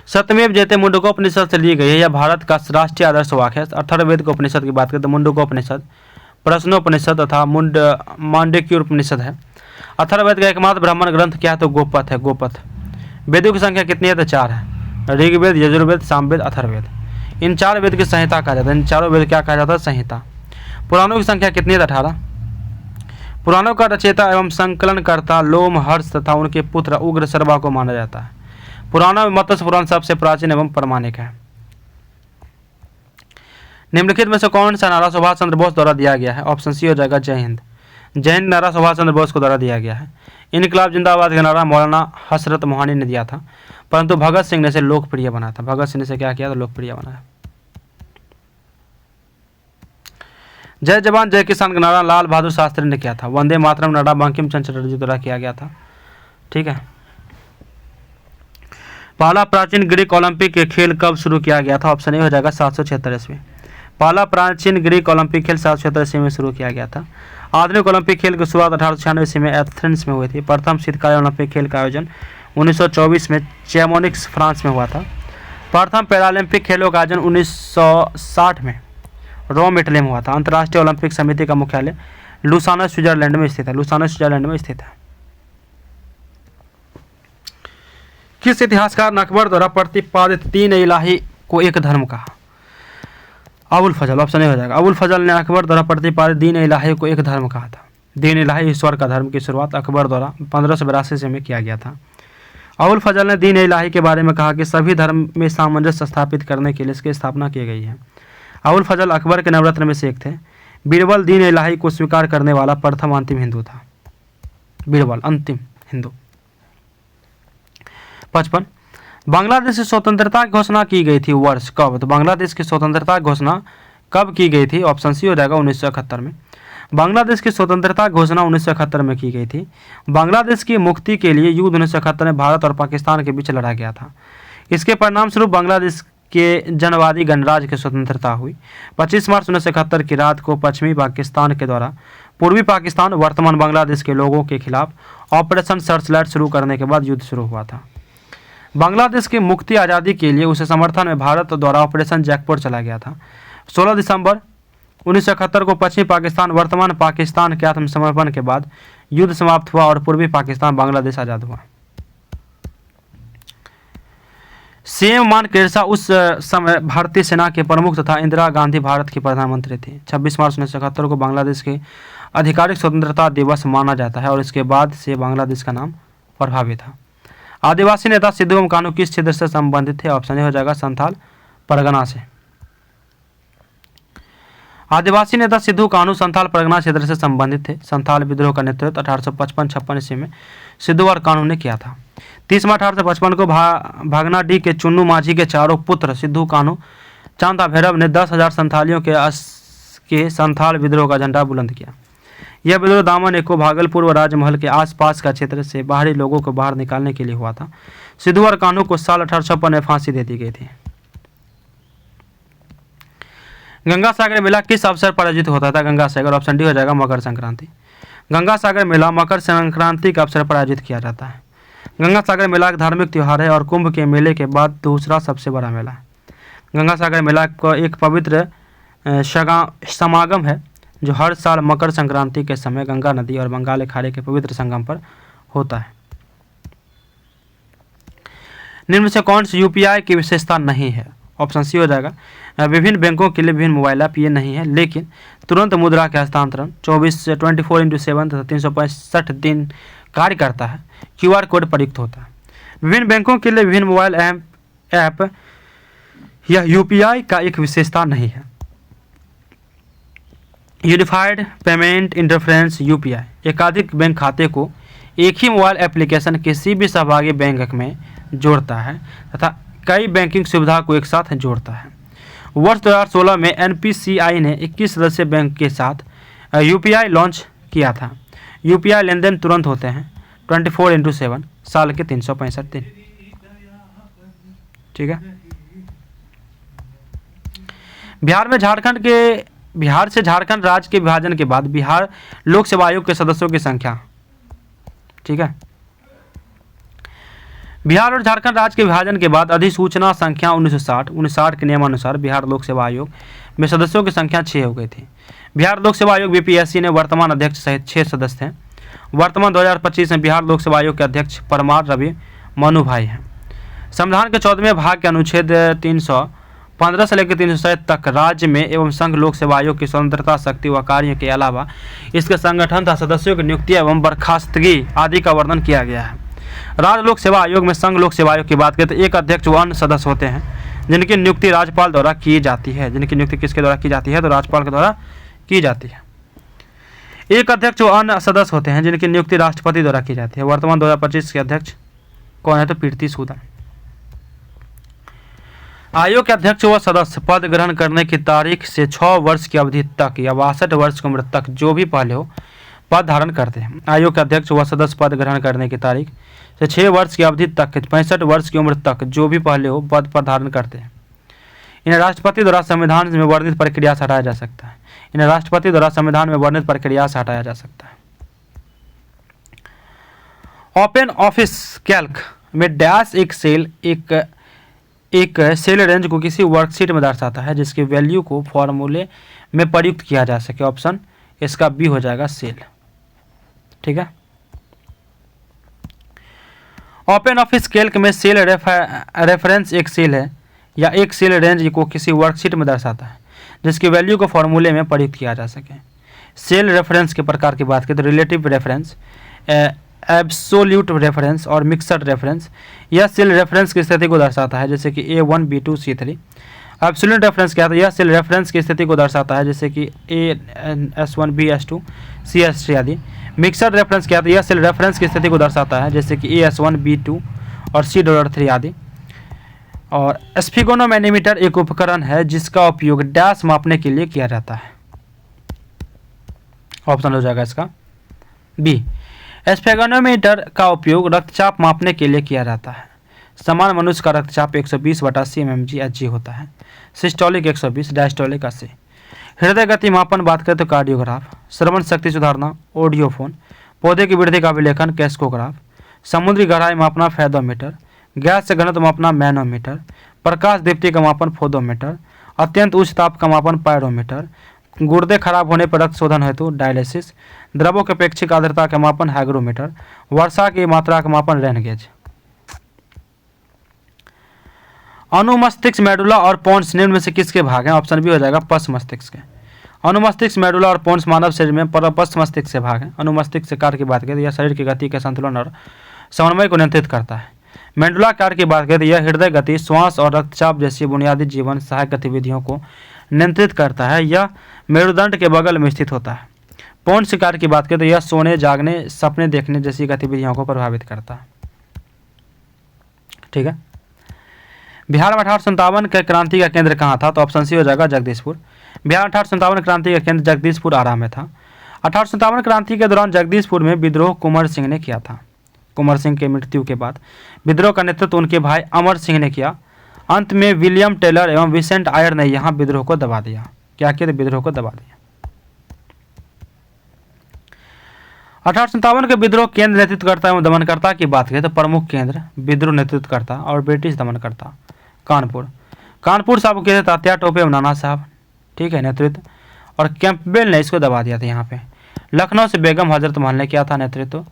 सत्यमेव जयते मुंडकोपनिषद से ली गई है। यह भारत का राष्ट्रीय आदर्श वाक्य है। अथर्ववेद के उपनिषद की बात करें तो मुंडकोपनिषद, प्रश्नोपनिषद तथा मांडुक्योपनिषद है। अथर्ववेद का एकमात्र ब्राह्मण ग्रंथ क्या है? तो गोपथ है, गोपथ। वेदों की संख्या कितनी है? तो 4 है। ऋग्वेद, यजुर्वेद, सामवेद, अथर्ववेद। इन 4 वेद की संहिता कहा जाता है। इन चारों वेद क्या कहा जाता है? संहिता। पुराणों की संख्या कितनी है? 18। पुराणों का रचयिता एवं संकलनकर्ता लोमहर्ष तथा उनके पुत्र उग्र सर्वा को माना जाता है। पुराणों में मत्स्य पुराण सबसे प्राचीन एवं प्रमाणिक है। निम्नलिखित में से कौन सा नारा सुभाष चंद्र बोस द्वारा दिया गया है? ऑप्शन सी हो जाएगा जय हिंद। जय हिंद नारा सुभाष चंद्र बोस को द्वारा दिया गया है। इनकलाब जिंदाबाद का नारा मौलाना हसरत मोहानी ने दिया था, परंतु भगत सिंह ने इसे लोकप्रिय बनाया था। भगत सिंह ने इसे क्या किया? तो लोकप्रिय बनाया। जय जवान जय किसान का नारा लाल बहादुर शास्त्री ने किया था। वंदे मातरम नारा बंकिम चंद्र चटर्जी द्वारा किया गया था। ठीक है। पहला प्राचीन ग्रीक ओलंपिक खेल कब शुरू किया गया था? ऑप्शन ए हो जाएगा 776 ईस्वी। पहला प्राचीन ग्रीक ओलंपिक खेल 776 ईस्वी में शुरू किया गया था। आधुनिक ओलंपिक खेल की शुरुआत 1896 ईस्वी में एथेंस में हुई थी। प्रथम शीतकालीन ओलंपिक खेल का आयोजन 1924 में चैमोनिक्स फ्रांस में हुआ था। प्रथम पैरालंपिक खेलों का आयोजन 1960 में रोम इटली में हुआ था। अंतर्राष्ट्रीय ओलंपिक समिति का मुख्यालय लुसाना स्विट्जरलैंड में स्थित है। लुसाना स्विट्जरलैंड में स्थित है। किस इतिहासकार ने अकबर द्वारा प्रतिपादित दीन इलाही को एक धर्म कहा? अबुल फजल। ऑप्शन ए हो जाएगा। अबुल फजल ने अकबर द्वारा प्रतिपादित दीन इलाही को एक धर्म कहा था। दीन इलाही ईश्वर का धर्म की शुरुआत अकबर द्वारा 1582 ईस्वी में किया गया था। अबुल फजल ने दीन इलाही के बारे में कहा कि सभी धर्म में सामंजस्य स्थापित करने के लिए इसकी स्थापना की गई है। अबुल फजल अकबर के नवरत्न में से एक थे। बीरबल दीन इलाही को स्वीकार करने वाला प्रथम अंतिम हिंदू था। बीरबल अंतिम हिंदू। 55 बांग्लादेश की स्वतंत्रता की घोषणा की गई थी वर्ष कब? तो बांग्लादेश की स्वतंत्रता की घोषणा कब की गई थी? ऑप्शन सी हो जाएगा 1971 में। बांग्लादेश की स्वतंत्रता घोषणा 1971 में की गई थी। बांग्लादेश की मुक्ति के लिए युद्ध 1971 में भारत और पाकिस्तान के बीच लड़ा गया था। इसके परिणाम स्वरूप बांग्लादेश के जनवादी गणराज्य की स्वतंत्रता हुई। 25 मार्च 1971 की रात को पश्चिमी पाकिस्तान के द्वारा पूर्वी पाकिस्तान वर्तमान बांग्लादेश के लोगों के खिलाफ ऑपरेशन सर्चलाइट शुरू करने के बाद युद्ध शुरू हुआ था। बांग्लादेश की मुक्ति आज़ादी के लिए उसे समर्थन में भारत द्वारा ऑपरेशन जैकपॉट चला गया था। 16 दिसंबर 1971 को पश्चिमी पाकिस्तान वर्तमान पाकिस्तान के आत्मसमर्पण के बाद युद्ध समाप्त हुआ और पूर्वी पाकिस्तान बांग्लादेश आज़ाद हुआ। सीएम मानेकशॉ उस समय भारतीय सेना के प्रमुख तथा इंदिरा गांधी भारत की प्रधानमंत्री थी। 26 मार्च 1971 को बांग्लादेश के आधिकारिक स्वतंत्रता दिवस माना जाता है और इसके बाद से बांग्लादेश का नाम प्रभावित था। आदिवासी नेता सिद्धू कान्हू किस क्षेत्र से संबंधित थे? ऑप्शन ए हो जाएगा संथाल परगना से। आदिवासी नेता सिद्धू कान्हू संथाल परगना क्षेत्र से संबंधित थे। संथाल विद्रोह का नेतृत्व 1855-56 ईस्वी में सिद्धू और कान्हू ने किया था। 30 मार्च 1855 को भागनाडीह के चुन्नू माझी के चारों पुत्र सिद्धू कान्हू चांदा भैरव ने 10,000 संथालियों के संथाल विद्रोह का झंडा बुलंद किया। यह विद्रोह दामन एको भागलपुर व राजमहल के आसपास का क्षेत्र से बाहरी लोगों को बाहर निकालने के लिए हुआ था। सिद्धू और कान्हू को साल 1856 में फांसी दे दी गई थी। गंगा सागर मेला किस अवसर पर आयोजित होता था? गंगा सागर, ऑप्शन डी हो जाएगा मकर संक्रांति। गंगा सागर मेला मकर संक्रांति के अवसर पर आयोजित किया जाता है। गंगा सागर मेला एक धार्मिक त्यौहार है और कुंभ के मेले के बाद दूसरा सबसे बड़ा मेला है। गंगा सागर मेला को एक पवित्र समागम है जो हर साल मकर संक्रांति के समय गंगा नदी और बंगाल खाड़ी के पवित्र संगम पर होता है। निम्न से कौन सी यूपीआई की विशेषता नहीं है? ऑप्शन सी हो जाएगा विभिन्न बैंकों के लिए विभिन्न मोबाइल ऐप ये नहीं है, लेकिन तुरंत मुद्रा के हस्तांतरण 24/7 तथा 365 दिन कार्य करता है। क्यूआर कोड प्रयुक्त होता है। विभिन्न बैंकों के लिए विभिन्न मोबाइल ऐप यह यूपीआई का एक विशेषता नहीं है। यूनिफाइड पेमेंट इंटरफेरेंस यूपीआई एकाधिक बैंक खाते को एक ही मोबाइल एप्लीकेशन किसी भी सहभागी बैंक में जोड़ता है तथा कई बैंकिंग सुविधा को एक साथ जोड़ता है। वर्ष 2016 में एनपीसीआई ने 21 सदस्य बैंक के साथ यूपीआई लॉन्च किया था। यूपीआई लेन देन तुरंत होते हैं 24/7 साल के 365 दिन। ठीक है। बिहार से झारखंड राज्य के विभाजन के बाद बिहार लोक सेवा आयोग के सदस्यों की संख्या, ठीक है, बिहार और झारखंड राज्य के विभाजन के बाद अधिसूचना संख्या 1960 के नियमानुसार बिहार लोक सेवा आयोग में सदस्यों की संख्या 6 हो गई थी। बिहार लोक सेवा आयोग बीपीएससी ने वर्तमान अध्यक्ष सहित 6 सदस्य हैं। वर्तमान 2025 में बिहार लोक सेवा आयोग के अध्यक्ष परमार रवि मनु भाई हैं। संविधान के 14वें भाग के अनुच्छेद 315 से लेकर 306 तक राज्य में एवं संघ लोक सेवा आयोग की स्वतंत्रता, शक्ति व कार्य के अलावा इसके संगठन तथा सदस्यों की नियुक्ति एवं बर्खास्तगी आदि का वर्णन किया गया है। राज्य लोक सेवा आयोग में संघ लोक सेवा आयोग की बात करें तो एक अध्यक्ष व अन्य सदस्य होते हैं जिनकी नियुक्ति राज्यपाल द्वारा की जाती है। जिनकी नियुक्ति किसके द्वारा की जाती है? तो राज्यपाल के द्वारा की जाती है। एक अध्यक्ष व अन्य सदस्य होते हैं जिनकी नियुक्ति राष्ट्रपति द्वारा की जाती है। वर्तमान 2025 के अध्यक्ष कौन है? तो कीर्ति सुदन। आयोग के अध्यक्ष व सदस्य पद ग्रहण करने की तारीख से 6 वर्ष की अवधि तक या 62 वर्ष की उम्र तक जो भी पहले हो पद धारण करते हैं। आयोग के अध्यक्ष व सदस्य पद ग्रहण करने की तारीख से 6 वर्ष की अवधि तक 65 वर्ष की उम्र तक जो भी पहले हो पद पर धारण करते हैं। इन्हें राष्ट्रपति द्वारा संविधान में वर्णित प्रक्रिया से हटाया जा सकता है। इन्हें राष्ट्रपति द्वारा संविधान में वर्णित प्रक्रिया से हटाया जा सकता है। ओपन ऑफिस कैल्क में डैश एक सेल रेंज को किसी वर्कशीट में दर्शाता है जिसकी वैल्यू को फॉर्मूले में प्रयुक्त किया जा सके। ऑप्शन इसका बी हो जाएगा सेल। ठीक है। ओपन ऑफिस कैल्क में सेल रेफरेंस एक सेल है या एक सेल रेंज को किसी वर्कशीट में दर्शाता है जिसकी वैल्यू को फॉर्मूले में प्रयुक्त किया जा सके। सेल रेफरेंस के प्रकार की बात करें तो रिलेटिव रेफरेंस, एब्सोल्यूट रेफरेंस और मिक्सड रेफरेंस। यह सेल रेफरेंस की स्थिति को दर्शाता है जैसे कि A1 B2 C3। Absolute reference क्या है? यह सेल रेफरेंस की स्थिति को दर्शाता है जैसे कि S1 B S2 C S3 आदि। मिक्सड रेफरेंस क्या है? यह सेल रेफरेंस की स्थिति को दर्शाता है जैसे कि AS1 B2 और C.3 आदि। और स्फिगोनोमैनोमीटर एक उपकरण है जिसका उपयोग डैश मापने के लिए किया जाता है। ऑप्शन हो जाएगा इसका बी। स्फेगनोमीटर का उपयोग रक्तचाप मापने के लिए किया जाता है। सामान्य मनुष्य का रक्तचाप 120/80 mmHg होता है। Systolic 120, diastolic 80। हृदय गति मापन बात करें तो कार्डियोग्राफ। श्रवण शक्ति सुधारना ऑडियोफोन। पौधे की वृद्धि का विलेखन कैस्कोग्राफ। समुद्री गहराई मापना फैदोमीटर। गैस से घनत्व मापना मैनोमीटर। प्रकाश दीप्ति का मापन फोदोमीटर। अत्यंत उच्च ताप का मापन पायरोमीटर। गुर्दे खराब होने पर रक्त शोधन हेतु डायलिसिस। द्रवों के अपेक्षिक आर्द्रता का मापन हाइग्रोमीटर। वर्षा की मात्रा का मापन रेन गेज। अनुमस्तिष्क, मेडुला और पोन्स निम्न में से किसके भाग हैं? ऑप्शन बी हो जाएगा पश्च मस्तिष्क के। अनुमस्तिष्क, मेडुला और पोन्स मानव शरीर में पश्च मस्तिष्क से भाग है। अनुमस्तिष्क से कार्य की बात करें तो यह शरीर की गति के संतुलन और समन्वय को नियंत्रित करता है। मेडुला कार्य की बात करें तो यह हृदय गति, श्वास और रक्तचाप जैसी बुनियादी जीवन सहायक गतिविधियों को नियंत्रित करता है। यह मेरुदंड के बगल में स्थित होता है। पोन्स कार्य की बात करें तो यह सोने, जागने, सपने देखने जैसी गतिविधियों को प्रभावित करता है। ठीक है। बिहार में 1857 के क्रांति का केंद्र कहाँ था? तो ऑप्शन सी हो जाएगा जगदीशपुर। बिहार 1857 क्रांति का केंद्र जगदीशपुर आरा में था। 1857 क्रांति के दौरान जगदीशपुर में विद्रोह कुंवर सिंह ने किया था। कुंवर सिंह की मृत्यु के बाद विद्रोह का नेतृत्व उनके भाई अमर सिंह ने किया। अंत में विलियम टेलर एवं विसेंट आयर ने यहाँ विद्रोह को दबा दिया। क्या किया? विद्रोह को दबा दिया। 1857 के विद्रोह केंद्र नेतृत्वकर्ता एवं दमनकर्ता की बात करें तो प्रमुख केंद्र, विद्रोह नेतृत्वकर्ता और ब्रिटिश दमनकर्ता कानपुर। कानपुर साहब के थे तात्या टोपे एवं नाना साहब, ठीक है, नेतृत्व। और कैंपबेल ने इसको दबा दिया था यहाँ पे। लखनऊ से बेगम हजरत महल ने किया था नेतृत्व।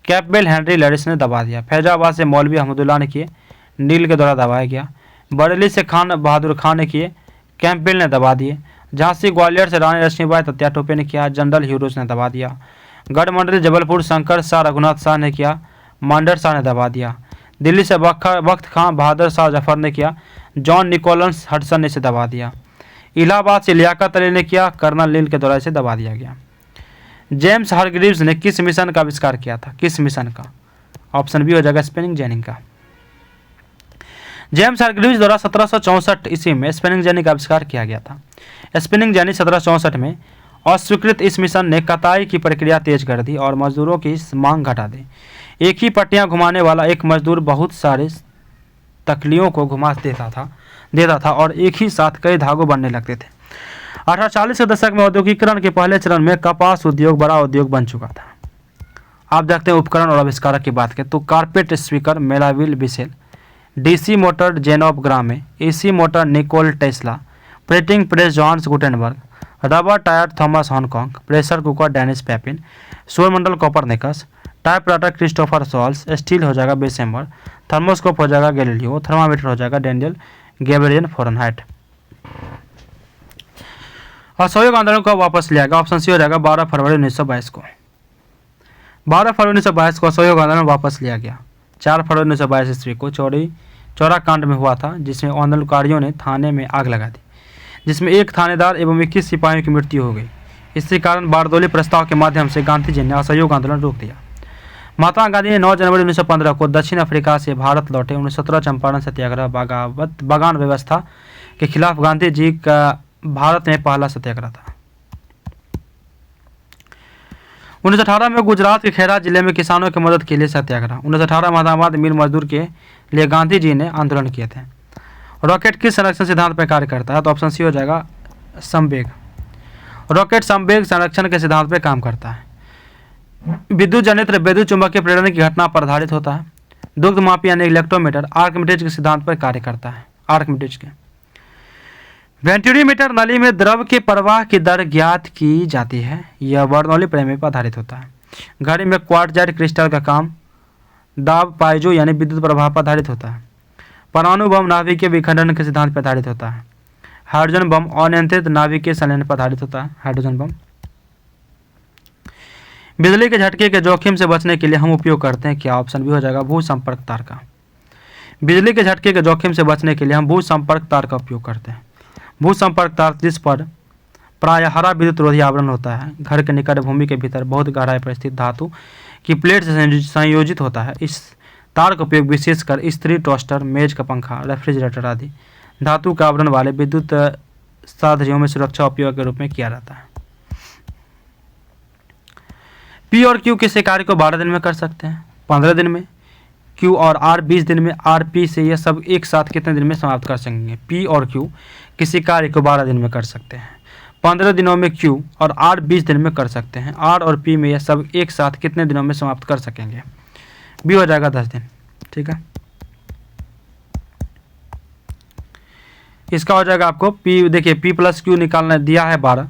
कैंपबेल हेनरी लैरिस ने दबा दिया। फैजाबाद से मौलवी अहमदुल्ला ने किए, नील के द्वारा दबाया गया। बरेली से खान बहादुर खान ने किए, कैंपबेल ने दबा दिए। झांसी ग्वालियर से रानी लक्ष्मीबाई तात्या टोपे ने किया, जनरल ह्यूरोज ने दबा दिया। गढ़मंडली जबलपुर शंकर शाह रघुनाथ शाह ने किया, मांडर शाह ने दबा दिया। दिल्ली से बख्त खां बहादुर शाह जफर ने किया, जॉन निकोलस हडसन ने इसे दबा दिया। इलाहाबाद से लियाकत अली ने किया, कर्नल लील के द्वारा इसे दबा दिया गया। जेम्स हारग्रीव्स ने किस मिशन का आविष्कार किया था? किस मिशन का? ऑप्शन बी हो जाएगा स्पिनिंग जेनी का। जेम्स हारग्रीव्स द्वारा 1764 ईस्वी में स्पिनिंग जेनी का आविष्कार किया गया था। स्पिनिंग जेनी 1764 में अस्वीकृत इस मिशन ने कताई की प्रक्रिया तेज कर दी और मजदूरों की मांग घटा दी। एक ही पट्टियां घुमाने वाला एक मजदूर बहुत सारे तकलियों को घुमा देता था और एक ही साथ कई धागों बनने लगते थे। 1840 के दशक में औद्योगिकरण के पहले चरण में कपास उद्योग बड़ा उद्योग बन चुका था। आप देखते हैं उपकरण और आविष्कारक की बात करें तो carpet sweeper Melville Bissell, DC motor Zenobe Gramme, AC motor Nikola Tesla, printing press Johannes Gutenberg, rubber tyre Thomas Hancock, pressure cooker Denis Papin, सौरमंडल Copernicus, typewriter Christopher Sholes, steel हो जाएगा बेसेम्बर, थर्मोस्कोप हो जाएगा गैलीलियो, थर्मामीटर हो जाएगा Daniel Gabriel Fahrenheit. असहयोग आंदोलन को वापस लिया गया। ऑप्शन सी हो जाएगा 12 फरवरी 1922 को। 12 फरवरी 1922 को असहयोग आंदोलन वापस लिया गया। 4 फरवरी 1922 ईस्वी को चौरा कांड में हुआ था, जिसमें आंदोलनकारियों ने थाने में आग लगा दी, जिसमें एक थानेदार एवं 21 सिपाहियों की मृत्यु हो गई। इसी कारण बारदोली प्रस्ताव के माध्यम से गांधी जी ने असहयोग आंदोलन रोक दिया। महात्मा गांधी ने 9 जनवरी 1915 को दक्षिण अफ्रीका से भारत लौटे। 1917 चंपारण सत्याग्रह बगान व्यवस्था के खिलाफ गांधी जी का भारत में पहला सत्याग्रह था। 1918 में गुजरात के खेड़ा जिले में किसानों की मदद के लिए सत्याग्रह। 1918 में अहमदाबाद मिल मजदूर के लिए गांधी जी ने आंदोलन किए थे। रॉकेट किस संरक्षण सिद्धांत पर कार्य करता है? तो ऑप्शन सी हो जाएगा संवेग। रॉकेट संवेग संरक्षण के सिद्धांत पर काम करता है। विद्युत जनित्र विद्युत चुंबकीय प्रेरण की घटना पर आधारित होता है। दुग्ध मापी यानी इलेक्ट्रोमीटर आर्किमिडीज के सिद्धांत पर कार्य करता है। आर्किमिडीज के वेंटुरीमीटर नली में द्रव के प्रवाह की दर ज्ञात की जाती है। यह बर्नौली प्रमेय पर आधारित होता है। घड़ी में क्वार्टजाइट क्रिस्टल का काम दाब पाइजो यानी विद्युत प्रवाह पर आधारित होता है। परमाणु बम नाभिकीय विखंडन के सिद्धांत पर आधारित होता है। हाइड्रोजन बम अनियंत्रित नाभिकीय संलयन पर आधारित होता है। हाइड्रोजन बम बिजली के झटके के जोखिम से बचने के लिए हम उपयोग करते हैं क्या? ऑप्शन बी हो जाएगा भू संपर्क तार का। बिजली के झटके के जोखिम से बचने के लिए हम भू संपर्क तार का उपयोग करते हैं। भू संपर्क तार जिस पर प्रायः हरा विद्युत रोधी आवरण होता है, घर के निकट भूमि के भीतर बहुत गहराई पर स्थित धातु की प्लेट से संयोजित होता है। इस तार का उपयोग विशेषकर स्त्री, टोस्टर, मेज का पंखा, रेफ्रिजरेटर आदि धातु के आवरण वाले विद्युत साधनों में सुरक्षा उपयोग के रूप में किया जाता है। पी और क्यू किसी कार्य को 12 दिन में कर सकते हैं, 15 दिन में, क्यू और आर 20 दिन में, आर पी से ये सब एक साथ कितने दिन में समाप्त कर सकेंगे। पी और क्यू किसी कार्य को 12 दिन में कर सकते हैं, 15 दिनों में क्यू और आर 20 दिन में कर सकते हैं। आर और पी में ये सब एक साथ कितने दिनों में समाप्त कर सकेंगे। बी हो जाएगा 10 दिन। ठीक है, इसका हो जाएगा आपको पी, देखिए पी प्लस क्यू निकालना दिया है 12,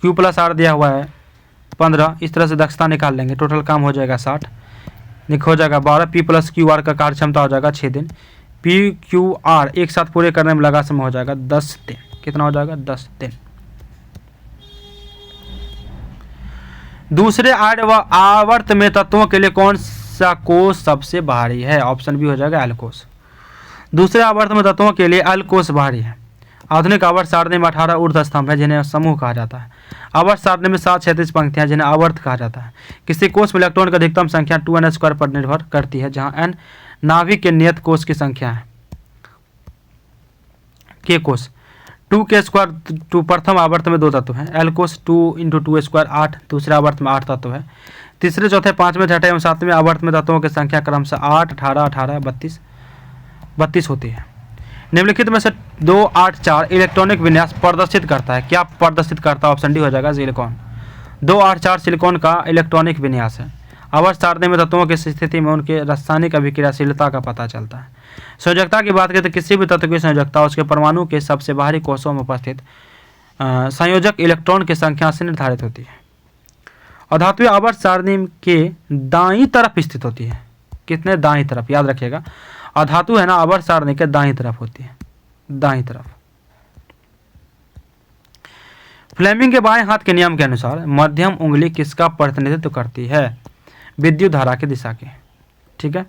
क्यू प्लस आर दिया हुआ है 15, इस तरह से दक्षता निकाल लेंगे। टोटल काम हो जाएगा 60, हो जाएगा 12। पी प्लस क्यू आर का कार्य क्षमता हो जाएगा 6 दिन। पी क्यू आर एक साथ पूरे करने में लगा समय हो जाएगा 10 दिन। कितना हो जाएगा 10 दिन। दूसरे आवर्त में तत्वों के लिए कौन सा कोष सबसे भारी है। ऑप्शन बी हो जाएगा एल कोष। दूसरे आवर्त में तत्वों के लिए एल कोष भारी है। आधुनिक आवर्त सारणी में 18 ऊर्ध्व स्तंभ है जिन्हें समूह कहा जाता है। आवर्त सारणी में 7 क्षैतिज पंक्तियां जिन्हें आवर्त कहा जाता है। किसी कोष में इलेक्ट्रॉन की अधिकतम संख्या 2n² पर निर्भर करती है, जहां n नाभिक के नियत कोष की संख्या है। के कोष 2k² 2 प्रथम आवर्त में 2 तत्व हैं। एल कोष 2 × 2² 8, दूसरे आवर्त में 8 तत्व है। तीसरे, चौथे, पांचवें, छठे एवं सातवें आवर्त में तत्वों की संख्या क्रमशः 8, 18, 18, 32 होती है। निम्नलिखित में से 2, 8, 4 इलेक्ट्रॉनिक विन्यास प्रदर्शित करता है। क्या प्रदर्शित करता है। ऑप्शन डी हो जाएगा सिलिकॉन। 2, 8, 4 सिलिकॉन का इलेक्ट्रॉनिक विन्यास है। आवर्त सारणी में तत्वों की स्थिति में उनके रासायनिक अभिक्रियाशीलता का पता चलता है। संयोजकता की बात करें तो किसी भी तत्व की संयोजकता उसके परमाणु के सबसे बाहरी कोषों में उपस्थित संयोजक इलेक्ट्रॉन की संख्या से निर्धारित होती है। अधातु आवर्त सारणी के दाईं तरफ स्थित होती है। कितने दाईं तरफ, याद रखिएगा। अधातु है ना, आवर्त सारणी के दाईं तरफ होती है, दाईं तरफ। फ्लेमिंग के बाएं हाथ के नियम के अनुसार मध्यम उंगली किसका प्रतिनिधित्व करती है। विद्युत धारा की दिशा के। ठीक है,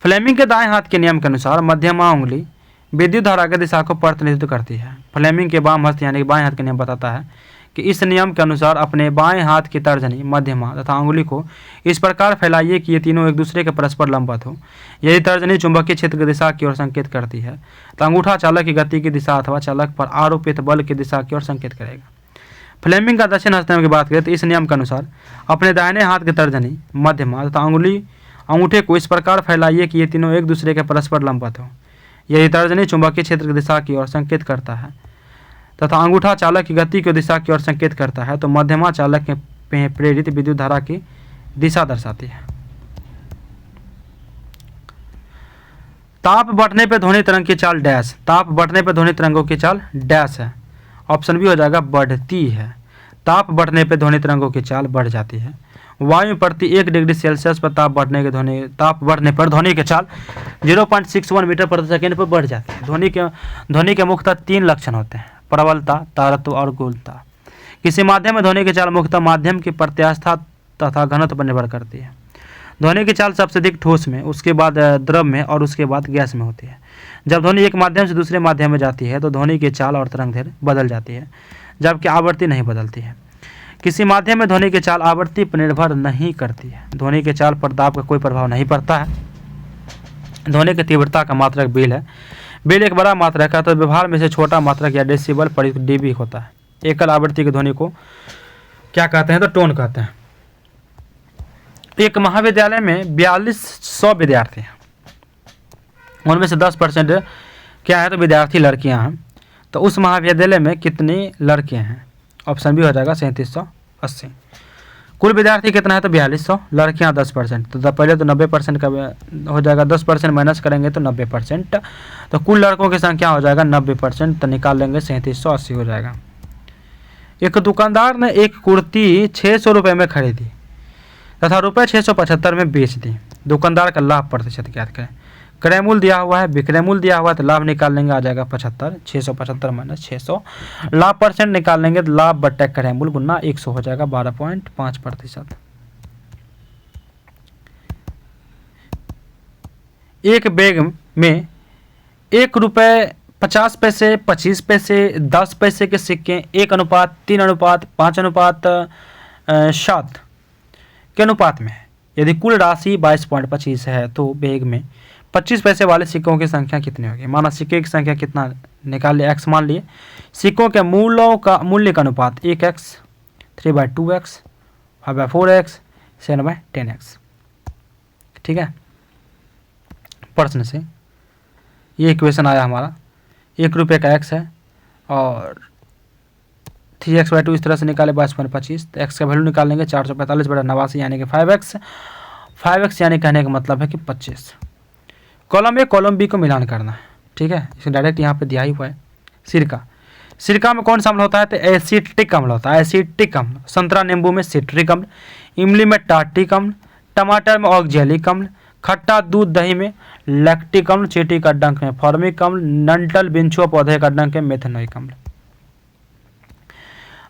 फ्लेमिंग के दाएं हाथ के नियम के अनुसार मध्यमा उंगली विद्युत धारा की दिशा को प्रतिनिधित्व करती है। फ्लेमिंग के वाम हस्त यानी बाएं हाथ के नियम बताता है कि इस नियम के अनुसार अपने बाएं हाथ की तर्जनी, मध्यमा तथा उंगली को इस प्रकार फैलाइए कि ये तीनों एक दूसरे के परस्पर लंबवत हो। यदि तर्जनी चुंबकीय क्षेत्र की दिशा की ओर संकेत करती है तो अंगूठा चालक की गति की दिशा अथवा चालक पर आरोपित बल की दिशा की ओर संकेत करेगा। फ्लेमिंग का दक्षिण हस्त नियम की बात करें तो इस नियम के अनुसार अपने दाहिने हाथ की तर्जनी, मध्यमा तथा अंगूठे को इस प्रकार फैलाइए कि ये तीनों एक दूसरे के परस्पर लंबवत हो। यदि तर्जनी चुंबकीय क्षेत्र की दिशा की ओर संकेत करता है तथा अंगूठा चालक की गति की दिशा की ओर संकेत करता है तो मध्यमा चालक के प्रेरित विद्युत धारा की दिशा दर्शाती है। ताप बढ़ने पर ध्वनि तरंग की चाल डैश। ताप बढ़ने पर ध्वनि तरंगों की चाल डैश है। ऑप्शन बी हो जाएगा बढ़ती है। ताप बढ़ने पर ध्वनि तरंगों की चाल बढ़ जाती है। वायु में प्रति 1 डिग्री सेल्सियस पर ताप बढ़ने पर ध्वनि की चाल 0.61 मीटर प्रति सेकेंड पर बढ़ जाती है। ध्वनि के मुख्यतः 3 लक्षण होते हैं, प्रबलता, तारत्व और गूढ़ता। किसी माध्यम में ध्वनि की चाल मुख्यतः माध्यम की प्रत्यास्था तथा घनत्व पर निर्भर करती है। ध्वनि की चाल सबसे अधिक ठोस में, उसके बाद द्रव में और उसके बाद गैस में होती है। जब ध्वनि एक माध्यम से दूसरे माध्यम में जाती है तो ध्वनि की चाल और तरंग दैर्घ्य बदल जाती है, जबकि आवृत्ति नहीं बदलती है। किसी माध्यम में ध्वनि की चाल आवृत्ति पर निर्भर नहीं करती है। ध्वनि की चाल पर दाब का कोई प्रभाव नहीं पड़ता है। ध्वनि की तीव्रता का मात्रक बेल है। बेल एक बड़ा मात्रक है तो व्यवहार में से छोटा मात्रक या डेसिबल पर डीबी होता है। एकल आवृत्ति की ध्वनि को क्या कहते हैं तो टोन कहते हैं। एक महाविद्यालय में 4200 विद्यार्थी हैं, उनमें से 10% क्या है तो विद्यार्थी लड़कियां हैं। तो उस महाविद्यालय में कितनी लड़कियां हैं। ऑप्शन बी हो जाएगा 3780। कुल विद्यार्थी कितना है तो 4200, लड़कियां 10%। तो पहले तो 90% का हो जाएगा, 10% माइनस करेंगे तो 90%। तो कुल लड़कों की संख्या हो जाएगा 90%, तो निकाल लेंगे 3780 हो जाएगा। एक दुकानदार ने एक कुर्ती 600 रुपये में खरीदी तथा रुपये 675 में बेच दी। दुकानदार का लाभ प्रतिशत ज्ञात करें। क्रय मूल्य दिया हुआ है, विक्रय मूल्य दिया हुआ है तो लाभ निकाल लेंगे, आ जाएगा 75। 675 माइनस 600, लाभ परसेंट निकाल लेंगे तो लाभ बट्टा क्रय मूल्य गुना 100 हो जाएगा 12.5%। एक बैग में 1 रुपये 50 पैसे, 25 पैसे, 10 पैसे के सिक्के 1:3:5:7 के अनुपात में। यदि कुल राशि 22.25 है तो बैग में 25 पैसे वाले सिक्कों की संख्या कितनी होगी। माना सिक्के की संख्या कितना निकाल लिया, x मान लिए। सिक्कों के मूल्य का अनुपात 1x, 3/2x, 5/4x, 7/10x। ठीक है, प्रश्न से ये इक्वेशन आया हमारा। 1 रुपये का x है और 3x/2 इस तरह से निकाले 22.25, तो x का वैल्यू निकालेंगे 445/89 यानी कि 5x। 5x यानी कहने का मतलब है कि 25। कॉलम ए कॉलम बी को मिलान करना है। ठीक है, इसे डायरेक्ट यहाँ पे दिया ही हुआ है। सिरका, सिरका में कौन सा अम्ल होता है? तो एसिटिक अम्ल होता है, एसिटिक अम्ल। संतरा नींबू में सिट्रिक अम्ल, इमली में टार्टिक अम्ल, टमाटर में ऑक्जेलिक अम्ल, खट्टा दूध दही में लैक्टिक अम्ल, चींटी का डंक में फॉर्मिक अम्ल, नंटल बिंछुआ पौधे का डंक में मेथनोइक अम्ल।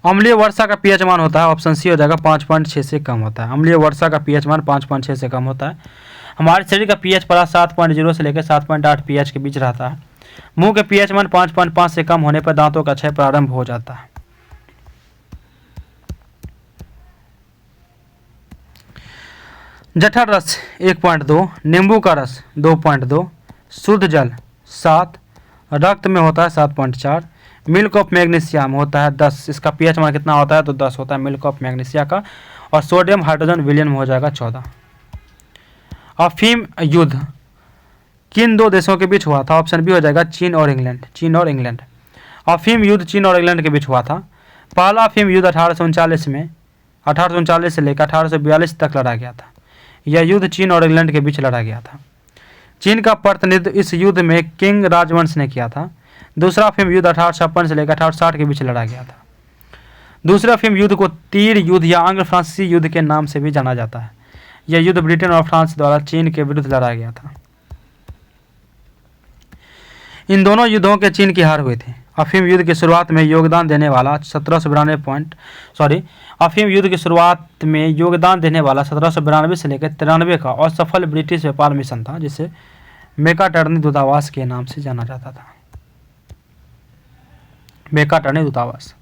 अम्लीय वर्षा का पीएच मान होता है, ऑप्शन सी हो जाएगा 5.6 से कम होता है। अम्लीय वर्षा का पीएच मान 5.6 से कम होता है। हमारे शरीर का पीएच पड़ा 7.0 से लेकर 7.8 पीएच के बीच रहता है। मुंह के पीएच मान 5.5 से कम होने पर दांतों का क्षय प्रारंभ हो जाता है। जठर रस 1.2, नींबू का रस 2.2, शुद्ध जल 7, रक्त में होता है 7.4, मिल्क ऑफ मैग्नीशियम होता है 10। इसका पीएच मान कितना होता है? तो 10 होता है मिल्क ऑफ मैग्नीशिया का। और सोडियम हाइड्रोजन विलयन में हो जाएगा 14। अफीम युद्ध किन दो देशों के बीच हुआ था? ऑप्शन बी हो जाएगा चीन और इंग्लैंड। चीन और इंग्लैंड। अफीम युद्ध चीन और इंग्लैंड के बीच हुआ था। पहला अफीम युद्ध 1839 में 1839 से लेकर 1842 तक लड़ा गया था। यह युद्ध चीन और इंग्लैंड के बीच लड़ा गया था। चीन का प्रतिनिधित्व इस युद्ध में किंग राजवंश ने किया था। दूसरा अफीम युद्ध 1856 से लेकर 1860 के बीच लड़ा गया था। दूसरे अफीम युद्ध को तीर युद्ध या अंग्ल फ्रांसीसी युद्ध के नाम से भी जाना जाता है। यह युद्ध ब्रिटेन और फ्रांस द्वारा चीन के विरुद्ध लड़ा गया था। इन दोनों युद्धों के चीन की हार हुई थी। अफीम युद्ध की शुरुआत में योगदान देने वाला 1792 अफीम युद्ध की शुरुआत में योगदान देने वाला 1792 से लेकर 93 का असफल ब्रिटिश व्यापार मिशन था, जिसे मेकाटर्नी दूतावास के नाम से जाना जाता था। मेकाटर्नी दूतावास।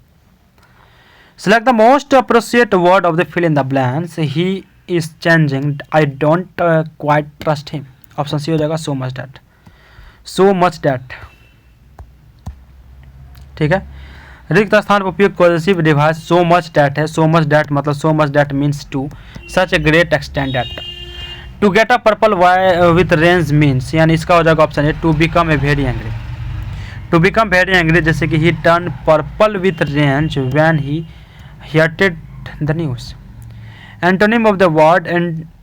Select the most appropriate word of the fill in the blanks. He is changing. I don't quite trust him. Option C हो जाएगा so much that. So much that. ठीक है, रिक्त स्थान पर उपयुक्त positive device so much that है। so much that मतलब so much that means to such a great extent that. To get a purple with range means, यानी इसका हो जाएगा option A to become a very angry. To become very angry जैसे कि he turned purple with rage when he heard the news. Antonym of the word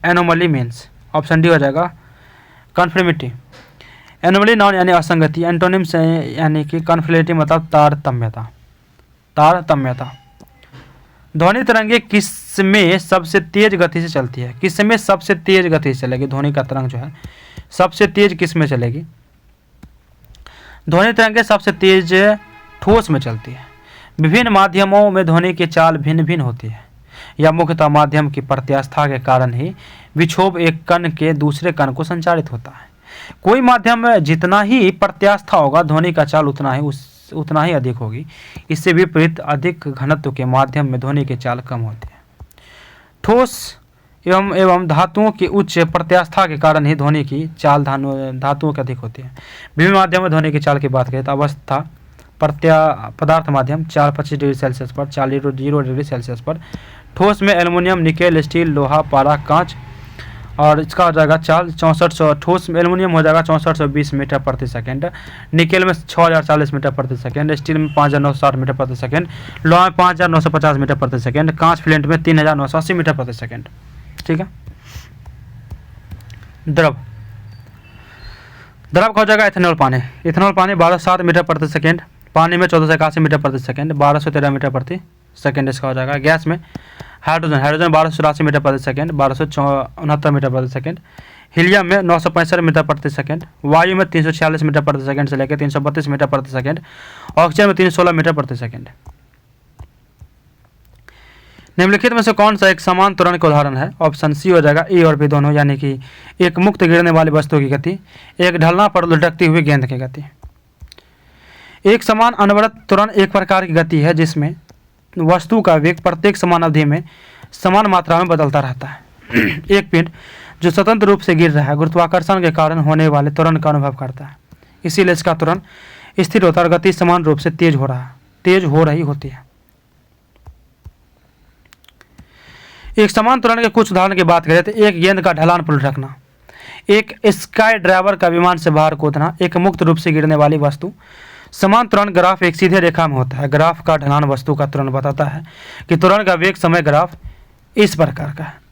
anomaly means, option D हो जाएगा conformity. Anomaly noun यानी असंगति, antonym से यानी कि कन्फ्लिक्टिव मतलब तारतम्यता। तारतम्यता। ध्वनि तरंगे किसमें सबसे तेज गति से चलती है? किसमें सबसे तेज गति से चलेगी? ध्वनि का तरंग जो है सबसे तेज किसमें चलेगी? ध्वनि तरंगे सबसे तेज ठोस में चलती है। विभिन्न माध्यमों में ध्वनि की चाल भिन्न भिन्न होती है। यह मुख्यतः माध्यम की प्रत्यास्था के कारण ही विक्षोभ एक कण के दूसरे कण को संचारित होता है। कोई माध्यम में जितना ही प्रत्यास्था होगा धाधु का चाल उतना ही अधिक होगी। इससे विपरीत अधिक घनत्व के माध्यम में ध्वनि की चाल कम होती है। ठोस एवं धातुओं की उच्च प्रत्यास्था के कारण ही ध्वनि की चाल धातुओं की अधिक होती है। विभिन्न माध्यम में ध्वनि की चाल की बात करें तो अवस्था पदार्थ माध्यम 4-25 डिग्री सेल्सियस पर 0 डिग्री सेल्सियस पर, ठोस में एल्युमिनियम, निकेल, स्टील, लोहा, पारा, कांच, और इसका हो जाएगा चाल 6400। ठोस में एल्युमिनियम हो जाएगा 6420 मीटर प्रति सेकेंड, निकेल में 6040 मीटर प्रति सेकेंड, स्टील में 5960 मीटर प्रति सेकेंड, लोहा में 5950 मीटर प्रति सेकेंड, कांच फ्लिंट में 3980 मीटर प्रति सेकेंड। ठीक है। द्रव का हो जाएगा इथेनॉल पानी। इथेनॉल पानी 1207 मीटर प्रति सेकेंड, पानी में 1481 मीटर प्रति सेकेंड, 1213 मीटर प्रति सेकेंड इसका हो जाएगा। गैस में हाइड्रोजन 1284 मीटर प्रति सेकेंड, 1269 मीटर प्रति सेकेंड, हीलियम में 965 मीटर प्रति सेकेंड, वायु में 346 मीटर प्रति सेकेंड से लेकर 332 मीटर प्रति सेकेंड, ऑक्सीजन में 316 मीटर प्रति सेकेंड। निम्नलिखित में से कौन सा एक समान त्वरण का उदाहरण है? ऑप्शन सी हो जाएगा ए और बी दोनों, यानी कि एक मुक्त गिरने वाली वस्तु की गति, एक ढलना पर लुढ़कती हुई गेंद की गति। एक समान अनवरत त्वरण एक प्रकार की गति है जिसमें वस्तु का वेग प्रत्येक समान अवधि में समान मात्रा में बदलता रहता है। एक पिंड जो स्वतंत्र रूप से गिर रहा है गुरुत्वाकर्षण के कारण होने वाले त्वरण का अनुभव करता है, इसीलिए इसका त्वरण स्थिर होता है और गति समान रूप से तेज हो रही होती है। एक समान त्वरण के कुछ उदाहरण की बात करें तो एक गेंद का ढलान पर लुढ़कना, एक स्काई ड्राइवर का विमान से बाहर कूदना, एक मुक्त रूप से गिरने वाली वस्तु। समान त्वरण ग्राफ एक सीधे रेखा में होता है। ग्राफ का ढलान वस्तु का त्वरण बताता है कि त्वरण का वेग समय ग्राफ इस प्रकार का है।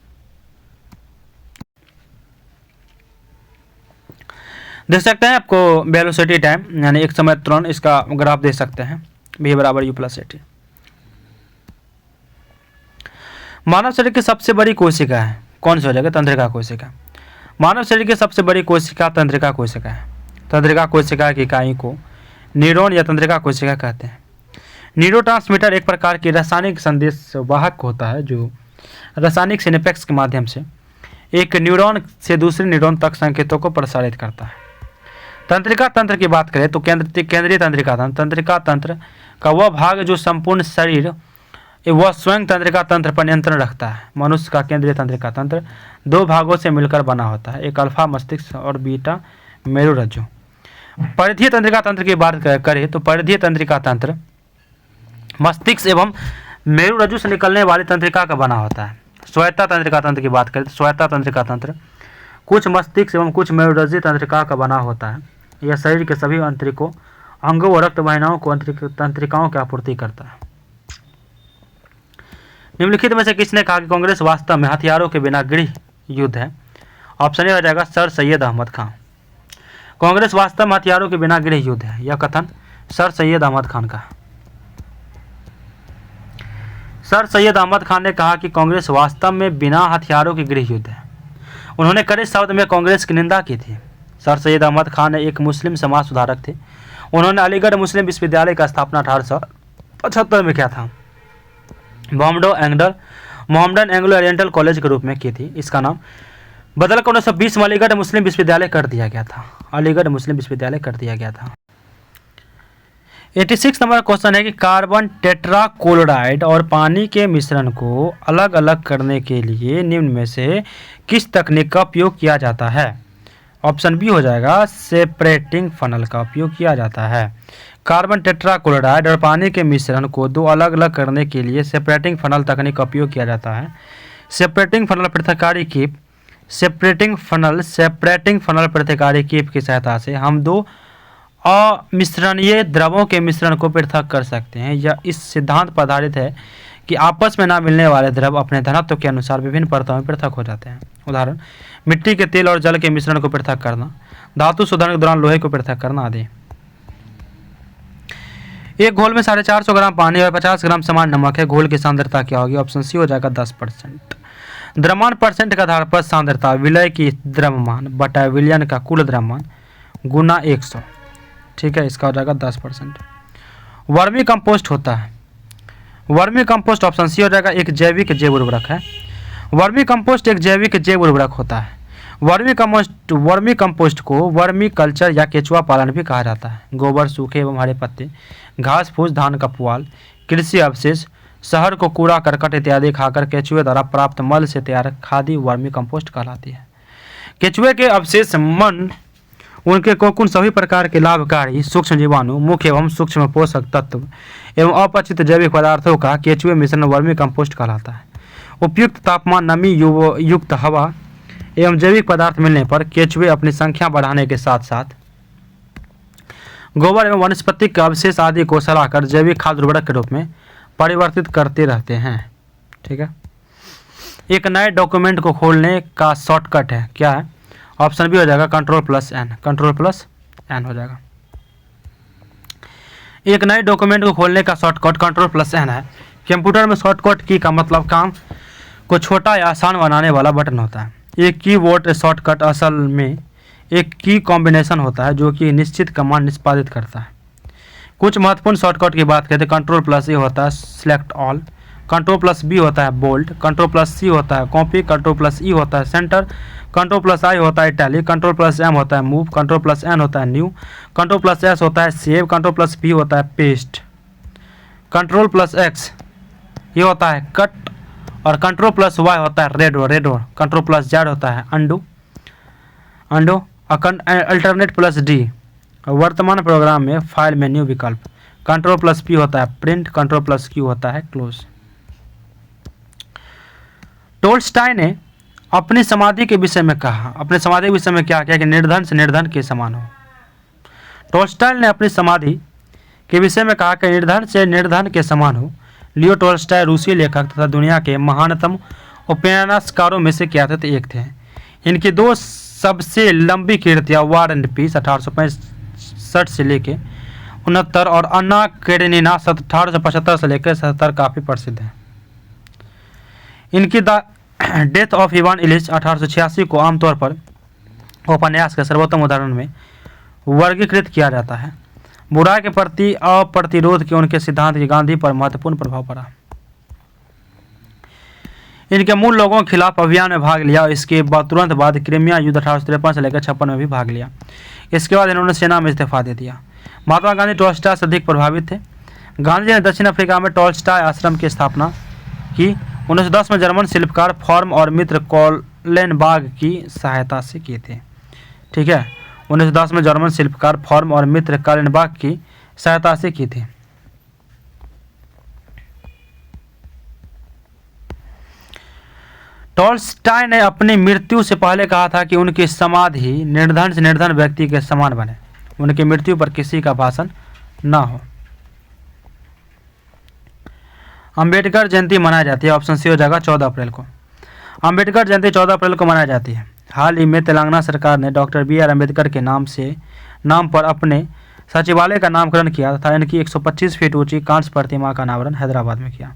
देख सकते हैं आपको वेलोसिटी टाइम यानी एक समय त्वरण, इसका ग्राफ देख सकते हैं v बराबर u प्लस at। मानव शरीर की सबसे बड़ी कोशिका है, कौन सी हो जाएगा? तंत्रिका कोशिका। मानव शरीर की सबसे बड़ी कोशिका तंत्रिका कोशिका है। तंत्रिका कोशिका की इकाई को न्यूरॉन या तंत्रिका कोशिका कहते हैं। न्यूरोट्रांसमीटर एक प्रकार की रासायनिक संदेश वाहक होता है जो रासायनिक सिनेप्स के माध्यम से एक न्यूरॉन से दूसरे न्यूरॉन तक संकेतों को प्रसारित करता है। तंत्रिका तंत्र की बात करें तो केंद्रीय तंत्रिका तंत्र का वह भाग जो संपूर्ण शरीर वह स्वयं तंत्रिका तंत्र पर नियंत्रण रखता है। मनुष्य का केंद्रीय तंत्रिका तंत्र दो भागों से मिलकर बना होता है, एक अल्फा मस्तिष्क और बीटा मेरुरज्जु। परिधीय तंत्रिका तंत्र की बात करें तो परिधीय तंत्रिका तंत्र मस्तिष्क एवं मेरुरज्जु से निकलने वाली तंत्रिका का बना होता है। स्वायत्ता तंत्रिका तंत्र की बात करें तो स्वायत्ता तंत्रिका तंत्र कुछ मस्तिष्क एवं कुछ मेरुरज्जु तंत्रिका का बना होता है। यह शरीर के सभी आंतरिकों, अंगों और रक्त वाहिनियों को तंत्रिकाओं की आपूर्ति करता है। निम्नलिखित में से किसने कहा कि कांग्रेस वास्तव में हथियारों के बिना गृह युद्ध है? ऑप्शन ए हो जाएगा सर सैयद अहमद खान। कांग्रेस वास्तव में हथियारों के बिना गृह युद्ध है, यह कथन सर सैयद अहमद खान का। सर सैयद अहमद खान ने कहा कि कांग्रेस वास्तव में बिना हथियारों के गृह युद्ध है। उन्होंने कड़े शब्द में कांग्रेस की निंदा की थी। सर सैयद अहमद खान एक मुस्लिम समाज सुधारक थे। उन्होंने अलीगढ़ मुस्लिम विश्वविद्यालय का स्थापना 1875 में किया था। मोहम्मडन एंग्लो ओरिएंटल कॉलेज के रूप में की थी। इसका नाम बदलकर 1920 में अलीगढ़ मुस्लिम विश्वविद्यालय कर दिया गया था। अलीगढ़ मुस्लिम विश्वविद्यालय कर दिया गया था। 86 नंबर क्वेश्चन है कि कार्बन टेट्राक्लोराइड और पानी के मिश्रण को अलग अलग करने के लिए निम्न में से किस तकनीक का उपयोग किया जाता है? ऑप्शन बी हो जाएगा सेपरेटिंग फनल का उपयोग किया जाता है। कार्बन टेट्राक्लोराइड और पानी के मिश्रण को दो अलग अलग करने के लिए सेपरेटिंग फनल तकनीक का उपयोग किया जाता है। सेपरेटिंग फनल पृथक्कारी कीप की सहायता से हम दो अमिश्रणीय द्रवों के मिश्रण को पृथक कर सकते हैं। यह इस सिद्धांत पर आधारित है कि आपस में ना मिलने वाले द्रव अपने घनत्व के अनुसार विभिन्न परतों में पृथक हो जाते हैं। उदाहरण, मिट्टी के तेल और जल के मिश्रण को पृथक करना, धातु शोधन के दौरान लोहे को पृथक करना आदि। एक घोल में 450 ग्राम पानी और 50 ग्राम समान नमक है। घोल की सांद्रता क्या होगी? ऑप्शन सी हो जाएगा 10%। द्रव्यमान परसेंट के आधार पर सांद्रता विलय की द्रव्यमान बटा विलयन का कुल द्रव्यमान गुना 100। ठीक है, इसका हो जाएगा 10%। वर्मी कंपोस्ट होता है। वर्मी कंपोस्ट ऑप्शन सी हो जाएगा एक जैविक जैव उर्वरक है। वर्मी कंपोस्ट एक जैविक जैव उर्वरक होता है। वर्मी कंपोस्ट को वर्मी कल्चर या केचुआ पालन भी कहा जाता है। गोबर, सूखे एवं हरे पत्ते, घास फूस, धान का पुआल, कृषि अवशेष, शहर को कूड़ा करकट इत्यादि खाकर केचुए द्वारा प्राप्त मल से तैयार खादी वर्मी कंपोस्ट कहलाती है। केचुए के अवशेष मन उनके कोकुन सभी प्रकार के लाभकारी सूक्ष्म जीवाणु, मुख्य एवं सूक्ष्म पोषक तत्व एवं अपचित जैविक पदार्थों का केचुए मिश्रण वर्मी कंपोस्ट कहलाता है। उपयुक्त तापमान, नमी युक्त हवा एवं जैविक पदार्थ मिलने पर केचुए अपनी संख्या बढ़ाने के साथ साथ गोबर एवं वनस्पतिक अवशेष आदि को सड़ाकर जैविक खाद उर्वरक के रूप में परिवर्तित करते रहते हैं। ठीक है, एक नए डॉक्यूमेंट को खोलने का शॉर्टकट है, क्या है? ऑप्शन बी हो जाएगा Ctrl+N। Ctrl+N हो जाएगा। एक नए डॉक्यूमेंट को खोलने का शॉर्टकट Ctrl+N है। कंप्यूटर में शॉर्टकट की का मतलब काम को छोटा या आसान बनाने वाला बटन होता है। एक कीबोर्ड शॉर्टकट असल में एक की कॉम्बिनेशन होता है जो कि निश्चित कमांड निष्पादित करता है। कुछ महत्वपूर्ण शॉर्टकट की बात करते हैं। Ctrl+A होता है सिलेक्ट ऑल, Ctrl+B होता है बोल्ड, Ctrl+C होता है कॉपी, Ctrl+E होता है सेंटर, Ctrl+I होता है इटैलिक, Ctrl+M होता है मूव, Ctrl+N होता है न्यू, Ctrl+S होता है सेव, Ctrl+P होता है पेस्ट, Ctrl+X ये होता है कट और Ctrl+Y होता है रेड, Ctrl+Z होता है अंडू, Alt+D वर्तमान प्रोग्राम में फाइल मेन्यू विकल्प, Ctrl+P होता है प्रिंट, Ctrl+Q होता है क्लोज। टोल्स्टॉय ने अपनी समाधि के विषय में कहा, अपने समाधि के विषय में क्या किया कि निर्धन से निर्धन के समान हो। टोल्स्टॉय ने अपनी समाधि के विषय में कहा कि निर्धन से निर्धन के समान हो। लियो टोल्स्टॉय रूसी लेखक तथा दुनिया के महानतम उपन्यासकारों में से क्या थे एक थे। इनकी दो सबसे लंबी कृतियाँ वार एंड पीस 1865 से लेकर 69 और अन्ना कैरेनिना 1875 से लेकर 77 काफ़ी प्रसिद्ध है। इनकी the death of Ivan Ilyich 1886 को आमतौर पर उपन्यास के सर्वोत्तम उदाहरण में वर्गीकृत किया जाता है। बुराई के प्रति अप्रतिरोध के उनके सिद्धांत की गांधी पर महत्वपूर्ण प्रभाव पड़ा। इनके मूल लोगों के खिलाफ अभियान में भाग लिया और इसके तुरंत बाद क्रीमिया युद्ध 1853 से लेकर 56 में भी भाग लिया। इसके बाद इन्होंने सेना में इस्तीफा दे दिया। महात्मा गांधी टोल्स्टॉय से अधिक प्रभावित थे। गांधी जी ने दक्षिण अफ्रीका में टोल्स्टॉय आश्रम की स्थापना की। 1910 में जर्मन शिल्पकार फॉर्म और मित्र कोलेनबाग की सहायता से किए थे। ठीक है, 1910 में जर्मन शिल्पकार फॉर्म और मित्र कोलेनबाग की सहायता से की थी। टोल्स्टॉय ने अपनी मृत्यु से पहले कहा था कि उनकी समाधि निर्धन से निर्धन व्यक्ति के समान बने, उनकी मृत्यु पर किसी का भाषण न हो। अंबेडकर जयंती मनाई जाती है। ऑप्शन सी हो जाएगा 14 अप्रैल को। अंबेडकर जयंती 14 अप्रैल को मनाई जाती है। हाल ही में तेलंगाना सरकार ने डॉक्टर BR अम्बेडकर के नाम पर अपने सचिवालय का नामकरण किया तथा इनकी 125 फीट ऊंची कांस्य प्रतिमा का अनावरण हैदराबाद में किया।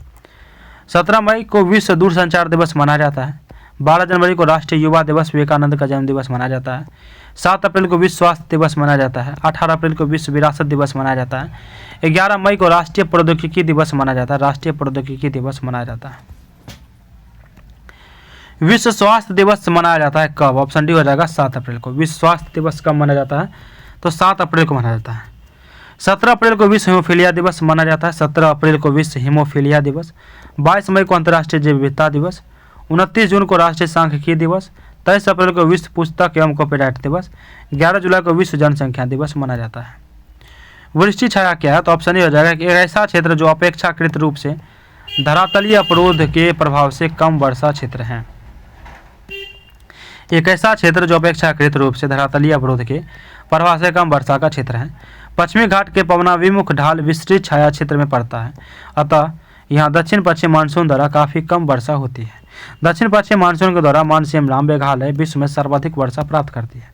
17 मई को विश्व दूरसंचार दिवस मनाया जाता है। 12 जनवरी को राष्ट्रीय युवा दिवस विवेकानंद का जन्म दिवस मनाया जाता है। 7 अप्रैल को विश्व स्वास्थ्य दिवस मनाया जाता है। 18 अप्रैल को विश्व विरासत दिवस मनाया जाता है। 11 मई को राष्ट्रीय प्रौद्योगिकी दिवस मनाया जाता है। राष्ट्रीय प्रौद्योगिकी दिवस मनाया जाता है। विश्व स्वास्थ्य दिवस मनाया जाता है कब? ऑप्शन डी हो जाएगा 7 अप्रैल को। विश्व स्वास्थ्य दिवस कब मनाया जाता है? तो 7 अप्रैल को मनाया जाता है। 17 अप्रैल को विश्व हीमोफीलिया दिवस मनाया जाता है। 17 अप्रैल को विश्व हीमोफीलिया दिवस। 22 मई को अंतर्राष्ट्रीय जैव विविधता दिवस। 29 जून को राष्ट्रीय सांख्यिकी दिवस। 23 अप्रैल को विश्व पुस्तक एवं कॉपीराइट दिवस। 11 जुलाई को विश्व जनसंख्या दिवस मनाया जाता है। वृष्टि छाया क्या है? तो ऑप्शन ए हो जाएगा कि एक ऐसा क्षेत्र जो अपेक्षाकृत रूप से धरातलीय अवरोध के प्रभाव से कम वर्षा क्षेत्र है। एक ऐसा क्षेत्र जो अपेक्षाकृत रूप से धरातलीय अवरोध के प्रभाव से कम वर्षा का क्षेत्र है। पश्चिमी घाट के पवनाभिमुख ढाल विस्तृत छाया क्षेत्र में पड़ता है, अतः यहाँ दक्षिण पश्चिम मानसून द्वारा काफ़ी कम वर्षा होती है। दक्षिण पश्चिम मानसून के द्वारा मानसिम मेघालय विश्व में सर्वाधिक वर्षा प्राप्त करती है।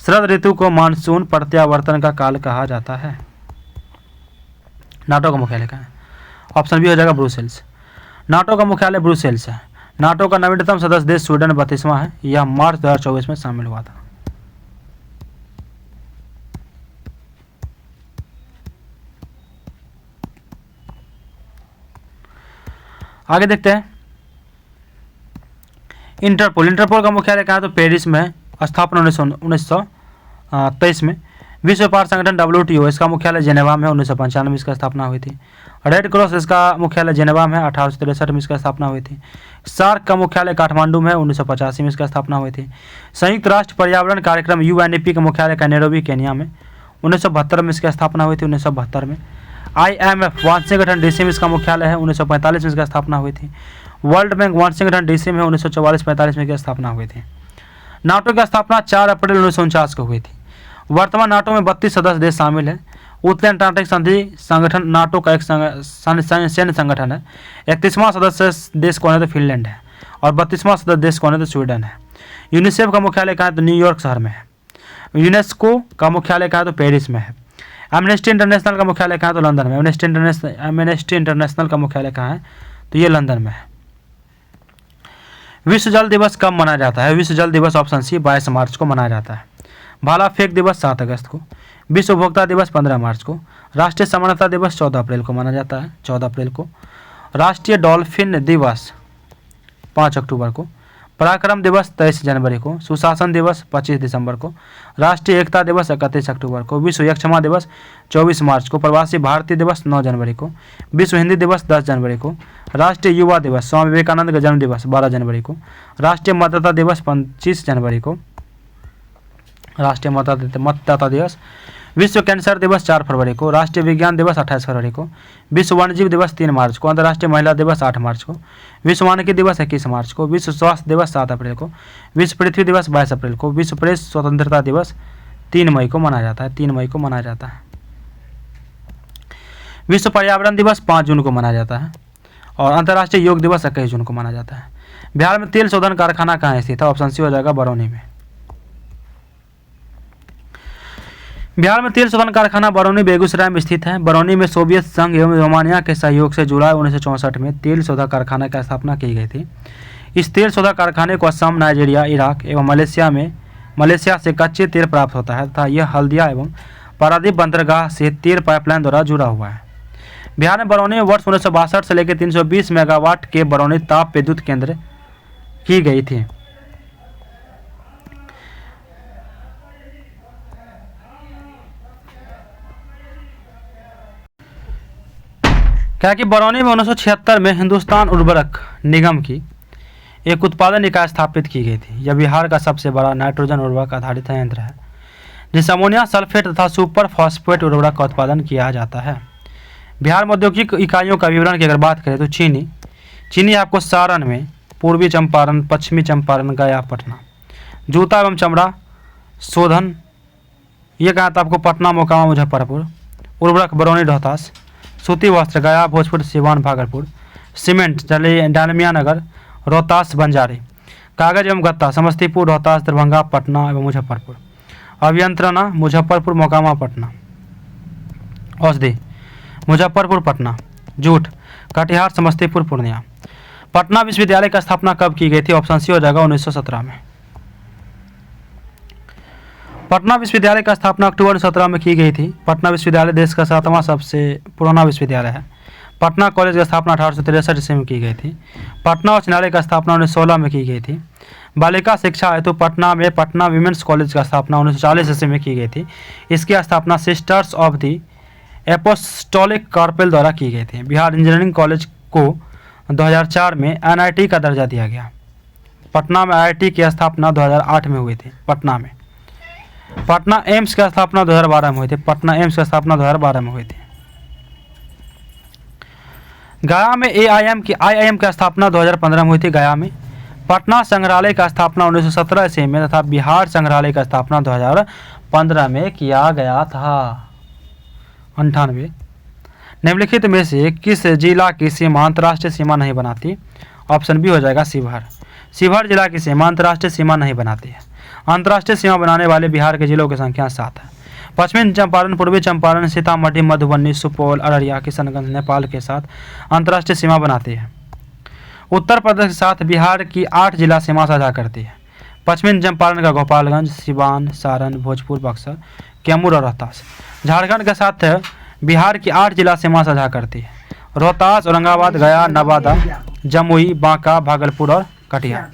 शरद ऋतु को मानसून प्रत्यावर्तन का काल कहा जाता है। नाटो का मुख्यालय कहाँ है? ऑप्शन बी हो जाएगा ब्रुसेल्स। नाटो का मुख्यालय ब्रुसेल्स है। नाटो का नवीनतम सदस्य देश स्वीडन 32वां है। यह मार्च 2024 में शामिल हुआ था। आगे देखते हैं इंटरपोल। इंटरपोल का मुख्यालय कहाँ है? तो पेरिस में है। स्थापना 1923 में। विश्व व्यापार संगठन WTO इसका मुख्यालय जेनेवा में 1995 में इसका स्थापना हुई थी। रेड क्रॉस इसका मुख्यालय जेनेवा में 1863 में इसका स्थापना हुई थी। सार्क का मुख्यालय काठमांडू में 1985 में इसका स्थापना हुई थी। संयुक्त राष्ट्र पर्यावरण कार्यक्रम UNEP का मुख्यालय नैरोबी केन्या में 1972 में इसकी स्थापना हुई थी। 1972 में IMF वाशिंगटन DC में इसका मुख्यालय है। 1945 में इसकी स्थापना हुई थी। वर्ल्ड बैंक वाशिंगटन DC में 1944-45 में इसकी स्थापना हुई थी। नाटो की स्थापना 4 अप्रैल 1949 को हुई थी। वर्तमान नाटो में 32 सदस्य देश शामिल हैं। उत्तर अटलांटिक संधि संगठन नाटो का एक सैन्य संगठन है। 31वां सदस्य देश कौन है? तो फिनलैंड है। और 32वां सदस्य देश कौन है? तो स्वीडन है। यूनिसेफ का मुख्यालय कहाँ है? तो न्यूयॉर्क शहर में है। यूनेस्को का मुख्यालय कहाँ है? तो पेरिस में है। एमनेस्टी इंटरनेशनल का मुख्यालय कहाँ है? तो लंदन में। एमनेस्टी इंटरनेशनल का मुख्यालय कहाँ है? तो ये लंदन में है। विश्व जल दिवस कब मनाया जाता है? विश्व जल दिवस ऑप्शन सी 22 मार्च को मनाया जाता है। भाला फेंक दिवस 7 अगस्त को। विश्व उपभोक्ता दिवस 15 मार्च को। राष्ट्रीय समानता दिवस 14 अप्रैल को मनाया जाता है। 14 अप्रैल को। राष्ट्रीय डॉल्फिन दिवस 5 अक्टूबर को। पराक्रम दिवस 23 जनवरी को। सुशासन दिवस 25 दिसंबर को। राष्ट्रीय एकता दिवस 31 अक्टूबर को। विश्व यक्षमा दिवस 24 मार्च को। प्रवासी भारतीय दिवस 9 जनवरी को। विश्व हिंदी दिवस 10 जनवरी को। राष्ट्रीय युवा दिवस स्वामी विवेकानंद का जन्म दिवस 12 जनवरी को। राष्ट्रीय मतदाता दिवस 25 जनवरी को। राष्ट्रीय मतदाता दिवस विश्व कैंसर दिवस 4 फरवरी को, राष्ट्रीय विज्ञान दिवस 28 फरवरी को, विश्व वन्यजीव दिवस 3 मार्च को, अंतर्राष्ट्रीय महिला दिवस 8 मार्च को, विश्व वानिकी दिवस 21 मार्च को, विश्व स्वास्थ्य दिवस 7 अप्रैल को, विश्व पृथ्वी दिवस 22 अप्रैल को, विश्व प्रेस स्वतंत्रता दिवस 3 मई को मनाया जाता है, 3 मई को मनाया जाता है। विश्व पर्यावरण दिवस 5 जून को मनाया जाता है और अंतर्राष्ट्रीय योग दिवस 21 जून को मनाया जाता है। बिहार में तेल शोधन कारखाना कहाँ स्थित है? ऑप्शन सी हो जाएगा बरौनी में। बिहार में तेल शोधन कारखाना बरौनी बेगूसराय में स्थित है। बरौनी में सोवियत संघ एवं रोमानिया के सहयोग से जुलाई 1964 में तेल शोधक कारखाना की स्थापना की गई थी। इस तेल शोधक कारखाने को असम, नाइजीरिया, इराक एवं मलेशिया से कच्चे तेल प्राप्त होता है तथा यह हल्दिया एवं पारादीप बंदरगाह से तेल पाइपलाइन द्वारा जुड़ा हुआ है। बिहार में बरौनी में वर्ष 1962 से लेकर 320 मेगावाट के बरौनी ताप विद्युत केंद्र की गई थी। क्या कि बरौनी में 1976 में हिंदुस्तान उर्वरक निगम की एक उत्पादन इकाई स्थापित की गई थी। यह बिहार का सबसे बड़ा नाइट्रोजन उर्वरक आधारित संयंत्र है जिससे अमोनिया सल्फेट तथा सुपर फॉस्फेट उर्वरक का उत्पादन किया जाता है। बिहार में औद्योगिक इकाइयों का विवरण की अगर बात करें तो चीनी आपको सारण में, पूर्वी चंपारण, पश्चिमी चंपारण, गया, पटना। जूता एवं चमड़ा शोधन ये कहा था आपको पटना, मोकामा, मुजफ्फरपुर। उर्वरक बरौनी, रोहतास। सूती वस्त्र गया, भोजपुर, सिवान, भागलपुर। सीमेंट डालमिया नगर, रोहतास, बंजारी। कागज एवं गत्ता समस्तीपुर, रोहतास, दरभंगा, पटना एवं मुजफ्फरपुर। अभियंत्रणा मुजफ्फरपुर, मोकामा, पटना। औषधि मुजफ्फरपुर, पटना। जूट कटिहार, समस्तीपुर, पूर्णिया। पटना विश्वविद्यालय की स्थापना कब की गई थी? ऑप्शन सी हो जाएगा 1917 में। पटना विश्वविद्यालय की स्थापना अक्टूबर 17 में की गई थी। पटना विश्वविद्यालय देश का 7वां सबसे पुराना विश्वविद्यालय है। पटना कॉलेज की स्थापना 1863 ईस्वी में की गई थी। पटना उच्च न्यायालय की स्थापना 1916 में की गई थी। बालिका शिक्षा हेतु पटना में पटना विमेंस कॉलेज की स्थापना 1940 ईस्वी में की गई थी। इसकी स्थापना sisters of the apostolic carpel द्वारा की गई थी। बिहार इंजीनियरिंग कॉलेज को 2004 में NIT का दर्जा दिया गया। पटना में IIT की स्थापना 2008 में हुई थी। पटना एम्स की स्थापना 2012 में हुई थी। पटना एम्स की स्थापना 2012 में हुई थी। गया में IIM की स्थापना 2015 में हुई थी। गया में पटना संग्रहालय का स्थापना 1917 ईस्वी में तथा बिहार संग्रहालय का स्थापना 2015 में किया गया था। 98 निम्नलिखित में से किस जिला की सीमा अंतर्राष्ट्रीय सीमा नहीं बनाती? ऑप्शन बी हो जाएगा शिवहर। शिवहर जिला की सीमा अंतर्राष्ट्रीय सीमा नहीं बनाती है। अंतर्राष्ट्रीय सीमा बनाने वाले बिहार के जिलों की संख्या 7 है। पश्चिमी चंपारण, पूर्वी चंपारण, सीतामढ़ी, मधुबनी, सुपौल, अररिया, किशनगंज नेपाल के साथ अंतर्राष्ट्रीय सीमा बनाती है। उत्तर प्रदेश के साथ बिहार की 8 जिला सीमा साझा करती है। पश्चिमी चंपारण का गोपालगंज, सिवान, सारण, भोजपुर, बक्सर, कैमूर और रोहतास। झारखंड के साथ बिहार की 8 जिला सीमा साझा करती है। रोहतास, औरंगाबाद, गया, नवादा, जमुई, बांका, भागलपुर और कटिहार।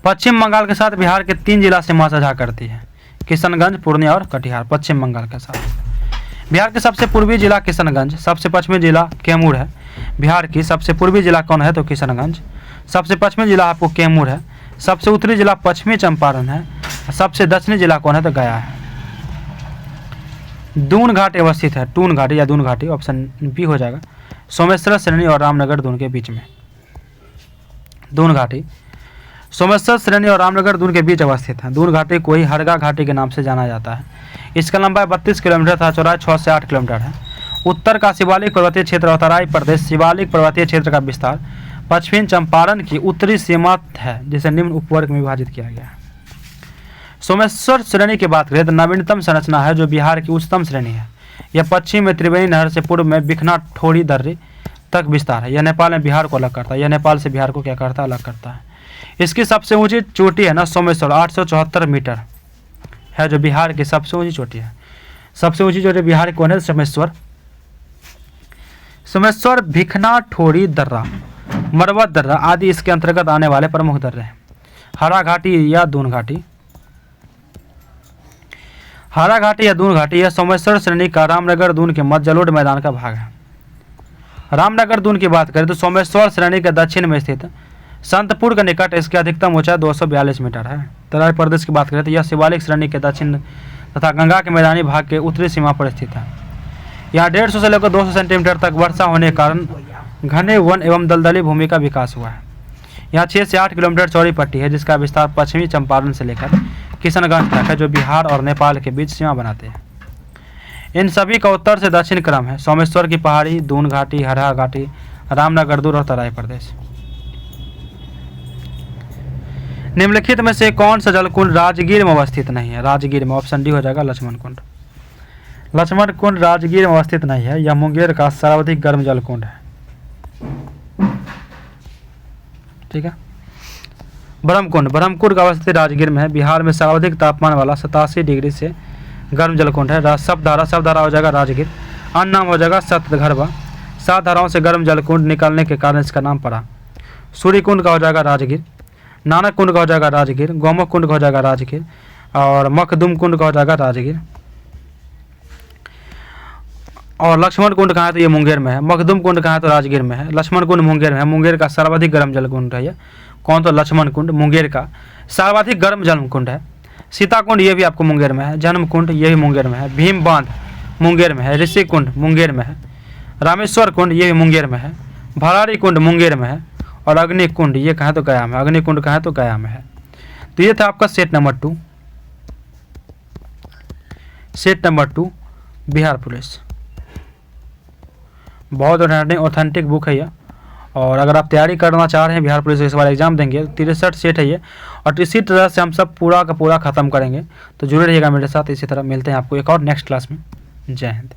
पश्चिम बंगाल के साथ बिहार के 3 जिला सीमा साझा करती है। किशनगंज, पूर्णिया और कटिहार पश्चिम बंगाल के साथ। बिहार के सबसे पूर्वी जिला किशनगंज, सबसे पश्चिमी जिला कैमूर है। बिहार की सबसे पूर्वी जिला कौन है? तो किशनगंज। सबसे पश्चिमी जिला आपको कैमूर है। सबसे उत्तरी जिला पश्चिमी चंपारण है। सबसे दक्षिणी जिला कौन है? तो गया है। दून घाटी अवस्थित है। टून घाटी या दून घाटी, ऑप्शन बी हो जाएगा। सोमेश्वर श्रेणी और रामनगर दून के बीच में दून घाटी सोमेश्वर श्रेणी और रामनगर दून के बीच अवस्थित है। दून घाटी को ही हरगा घाटी के नाम से जाना जाता है। इसका लंबाई 32 किलोमीटर तथा चौड़ाई 6 से 8 किलोमीटर है। उत्तर का शिवालिक पर्वतीय क्षेत्र और तराई प्रदेश शिवालिक पर्वतीय क्षेत्र का विस्तार पश्चिमी चंपारण की उत्तरी सीमा है जिसे निम्न उपवर्ग में विभाजित किया गया है। सोमेश्वर श्रेणी की बात करें तो नवीनतम संरचना है जो बिहार की उच्चतम श्रेणी है। यह पश्चिम में त्रिवेणी नहर से पूर्व में बिखना ठोड़ी दर्रे तक विस्तार है। यह नेपाल में बिहार को अलग करता है। यह नेपाल से बिहार को क्या करता है? अलग करता है। इसकी सबसे ऊंची चोटी है ना सोमेश्वर, 874 मीटर है जो बिहार की सबसे ऊंची चोटी है। सबसे ऊंची चोटी बिहार की कौन है? सोमेश्वर। सोमेश्वर, भिखना ठोड़ी दर्रा, मरवत दर्रा आदि इसके अंतर्गत आने वाले प्रमुख दर्रे हैं। हरा घाटी या दून घाटी हरा घाटी या दून घाटी यह सोमेश्वर श्रेणी का रामनगर दून के मध्य जलोढ़ मैदान का भाग है। रामनगर दून की बात करें तो सोमेश्वर श्रेणी के दक्षिण में स्थित संतपुर के निकट इसकी अधिकतम ऊंचाई 242 मीटर है। तराई प्रदेश की बात करें तो यह शिवालिक श्रेणी के दक्षिण तथा गंगा के मैदानी भाग के उत्तरी सीमा पर स्थित है। यहाँ 150 से लेकर 200 सेंटीमीटर तक वर्षा होने के कारण घने वन एवं दलदली भूमि का विकास हुआ है। यहाँ 6 से 8 किलोमीटर चौड़ी पट्टी है, जिसका विस्तार पश्चिमी चंपारण से लेकर किशनगंज तक है, जो बिहार और नेपाल के बीच सीमा बनाते हैं। इन सभी का उत्तर से दक्षिण क्रम है: सोमेश्वर की पहाड़ी, दून घाटी, हरहा घाटी, रामनगर दूर और तराई प्रदेश। निम्नलिखित में से कौन सा जलकुंड राजगीर में अवस्थित नहीं है? राजगीर में ऑप्शन डी हो जाएगा लक्ष्मण कुंड। लक्ष्मण कुंड राजगीर में अवस्थित नहीं है। यह मुंगेर का सर्वाधिक गर्म जलकुंड है। ठीक है। ब्रह्मकुंड का अवस्थित राजगीर में है। बिहार में सर्वाधिक तापमान वाला 87 डिग्री से गर्म जलकुंड है। शब्दधारा हो जाएगा राजगीर। अन्य नाम हो जाएगा सतघरवा। 7 धाराओं से गर्म जलकुंड निकलने के कारण इसका नाम पड़ा। सूर्य कुंड का हो जाएगा राजगीर। नानक कुंड का हो जाएगा राजगीर। गोमुख कुंड का हो जाएगा राजगीर। और मखदुम कुंड का हो जाएगा राजगीर। और लक्ष्मण कुंड कहाँ है? तो ये मुंगेर में है। मखदुम कुंड कहाँ है? तो राजगीर में है। लक्ष्मण कुंड मुंगेर में है। मुंगेर का सर्वाधिक गर्म जलकुंड है ये। कौन? तो लक्ष्मण कुंड मुंगेर का सर्वाधिक गर्म जलकुंड है। सीता कुंड ये भी आपको मुंगेर में है। जन्म कुंड ये भी मुंगेर में है। भीम बांध मुंगेर में है। ऋषि कुंड मुंगेर में है। रामेश्वर कुंड ये भी मुंगेर में है। भरारी कुंड मुंगेर में है। और अग्नि कुंड ये कहाँ? तो गया में। अग्नि कुंड कहाँ? तो गया में है। तो ये था आपका set number 2। Set number 2 Bihar police. बहुत ऑथेंटिक बुक है ये। और अगर आप तैयारी करना चाह रहे हैं बिहार पुलिस इस बार एग्जाम देंगे, 63 सेट है ये। और इसी तरह से हम सब पूरा का पूरा ख़त्म करेंगे। तो जुड़े रहिएगा मेरे साथ। इसी तरह मिलते हैं आपको एक और नेक्स्ट क्लास में। जय हिंद।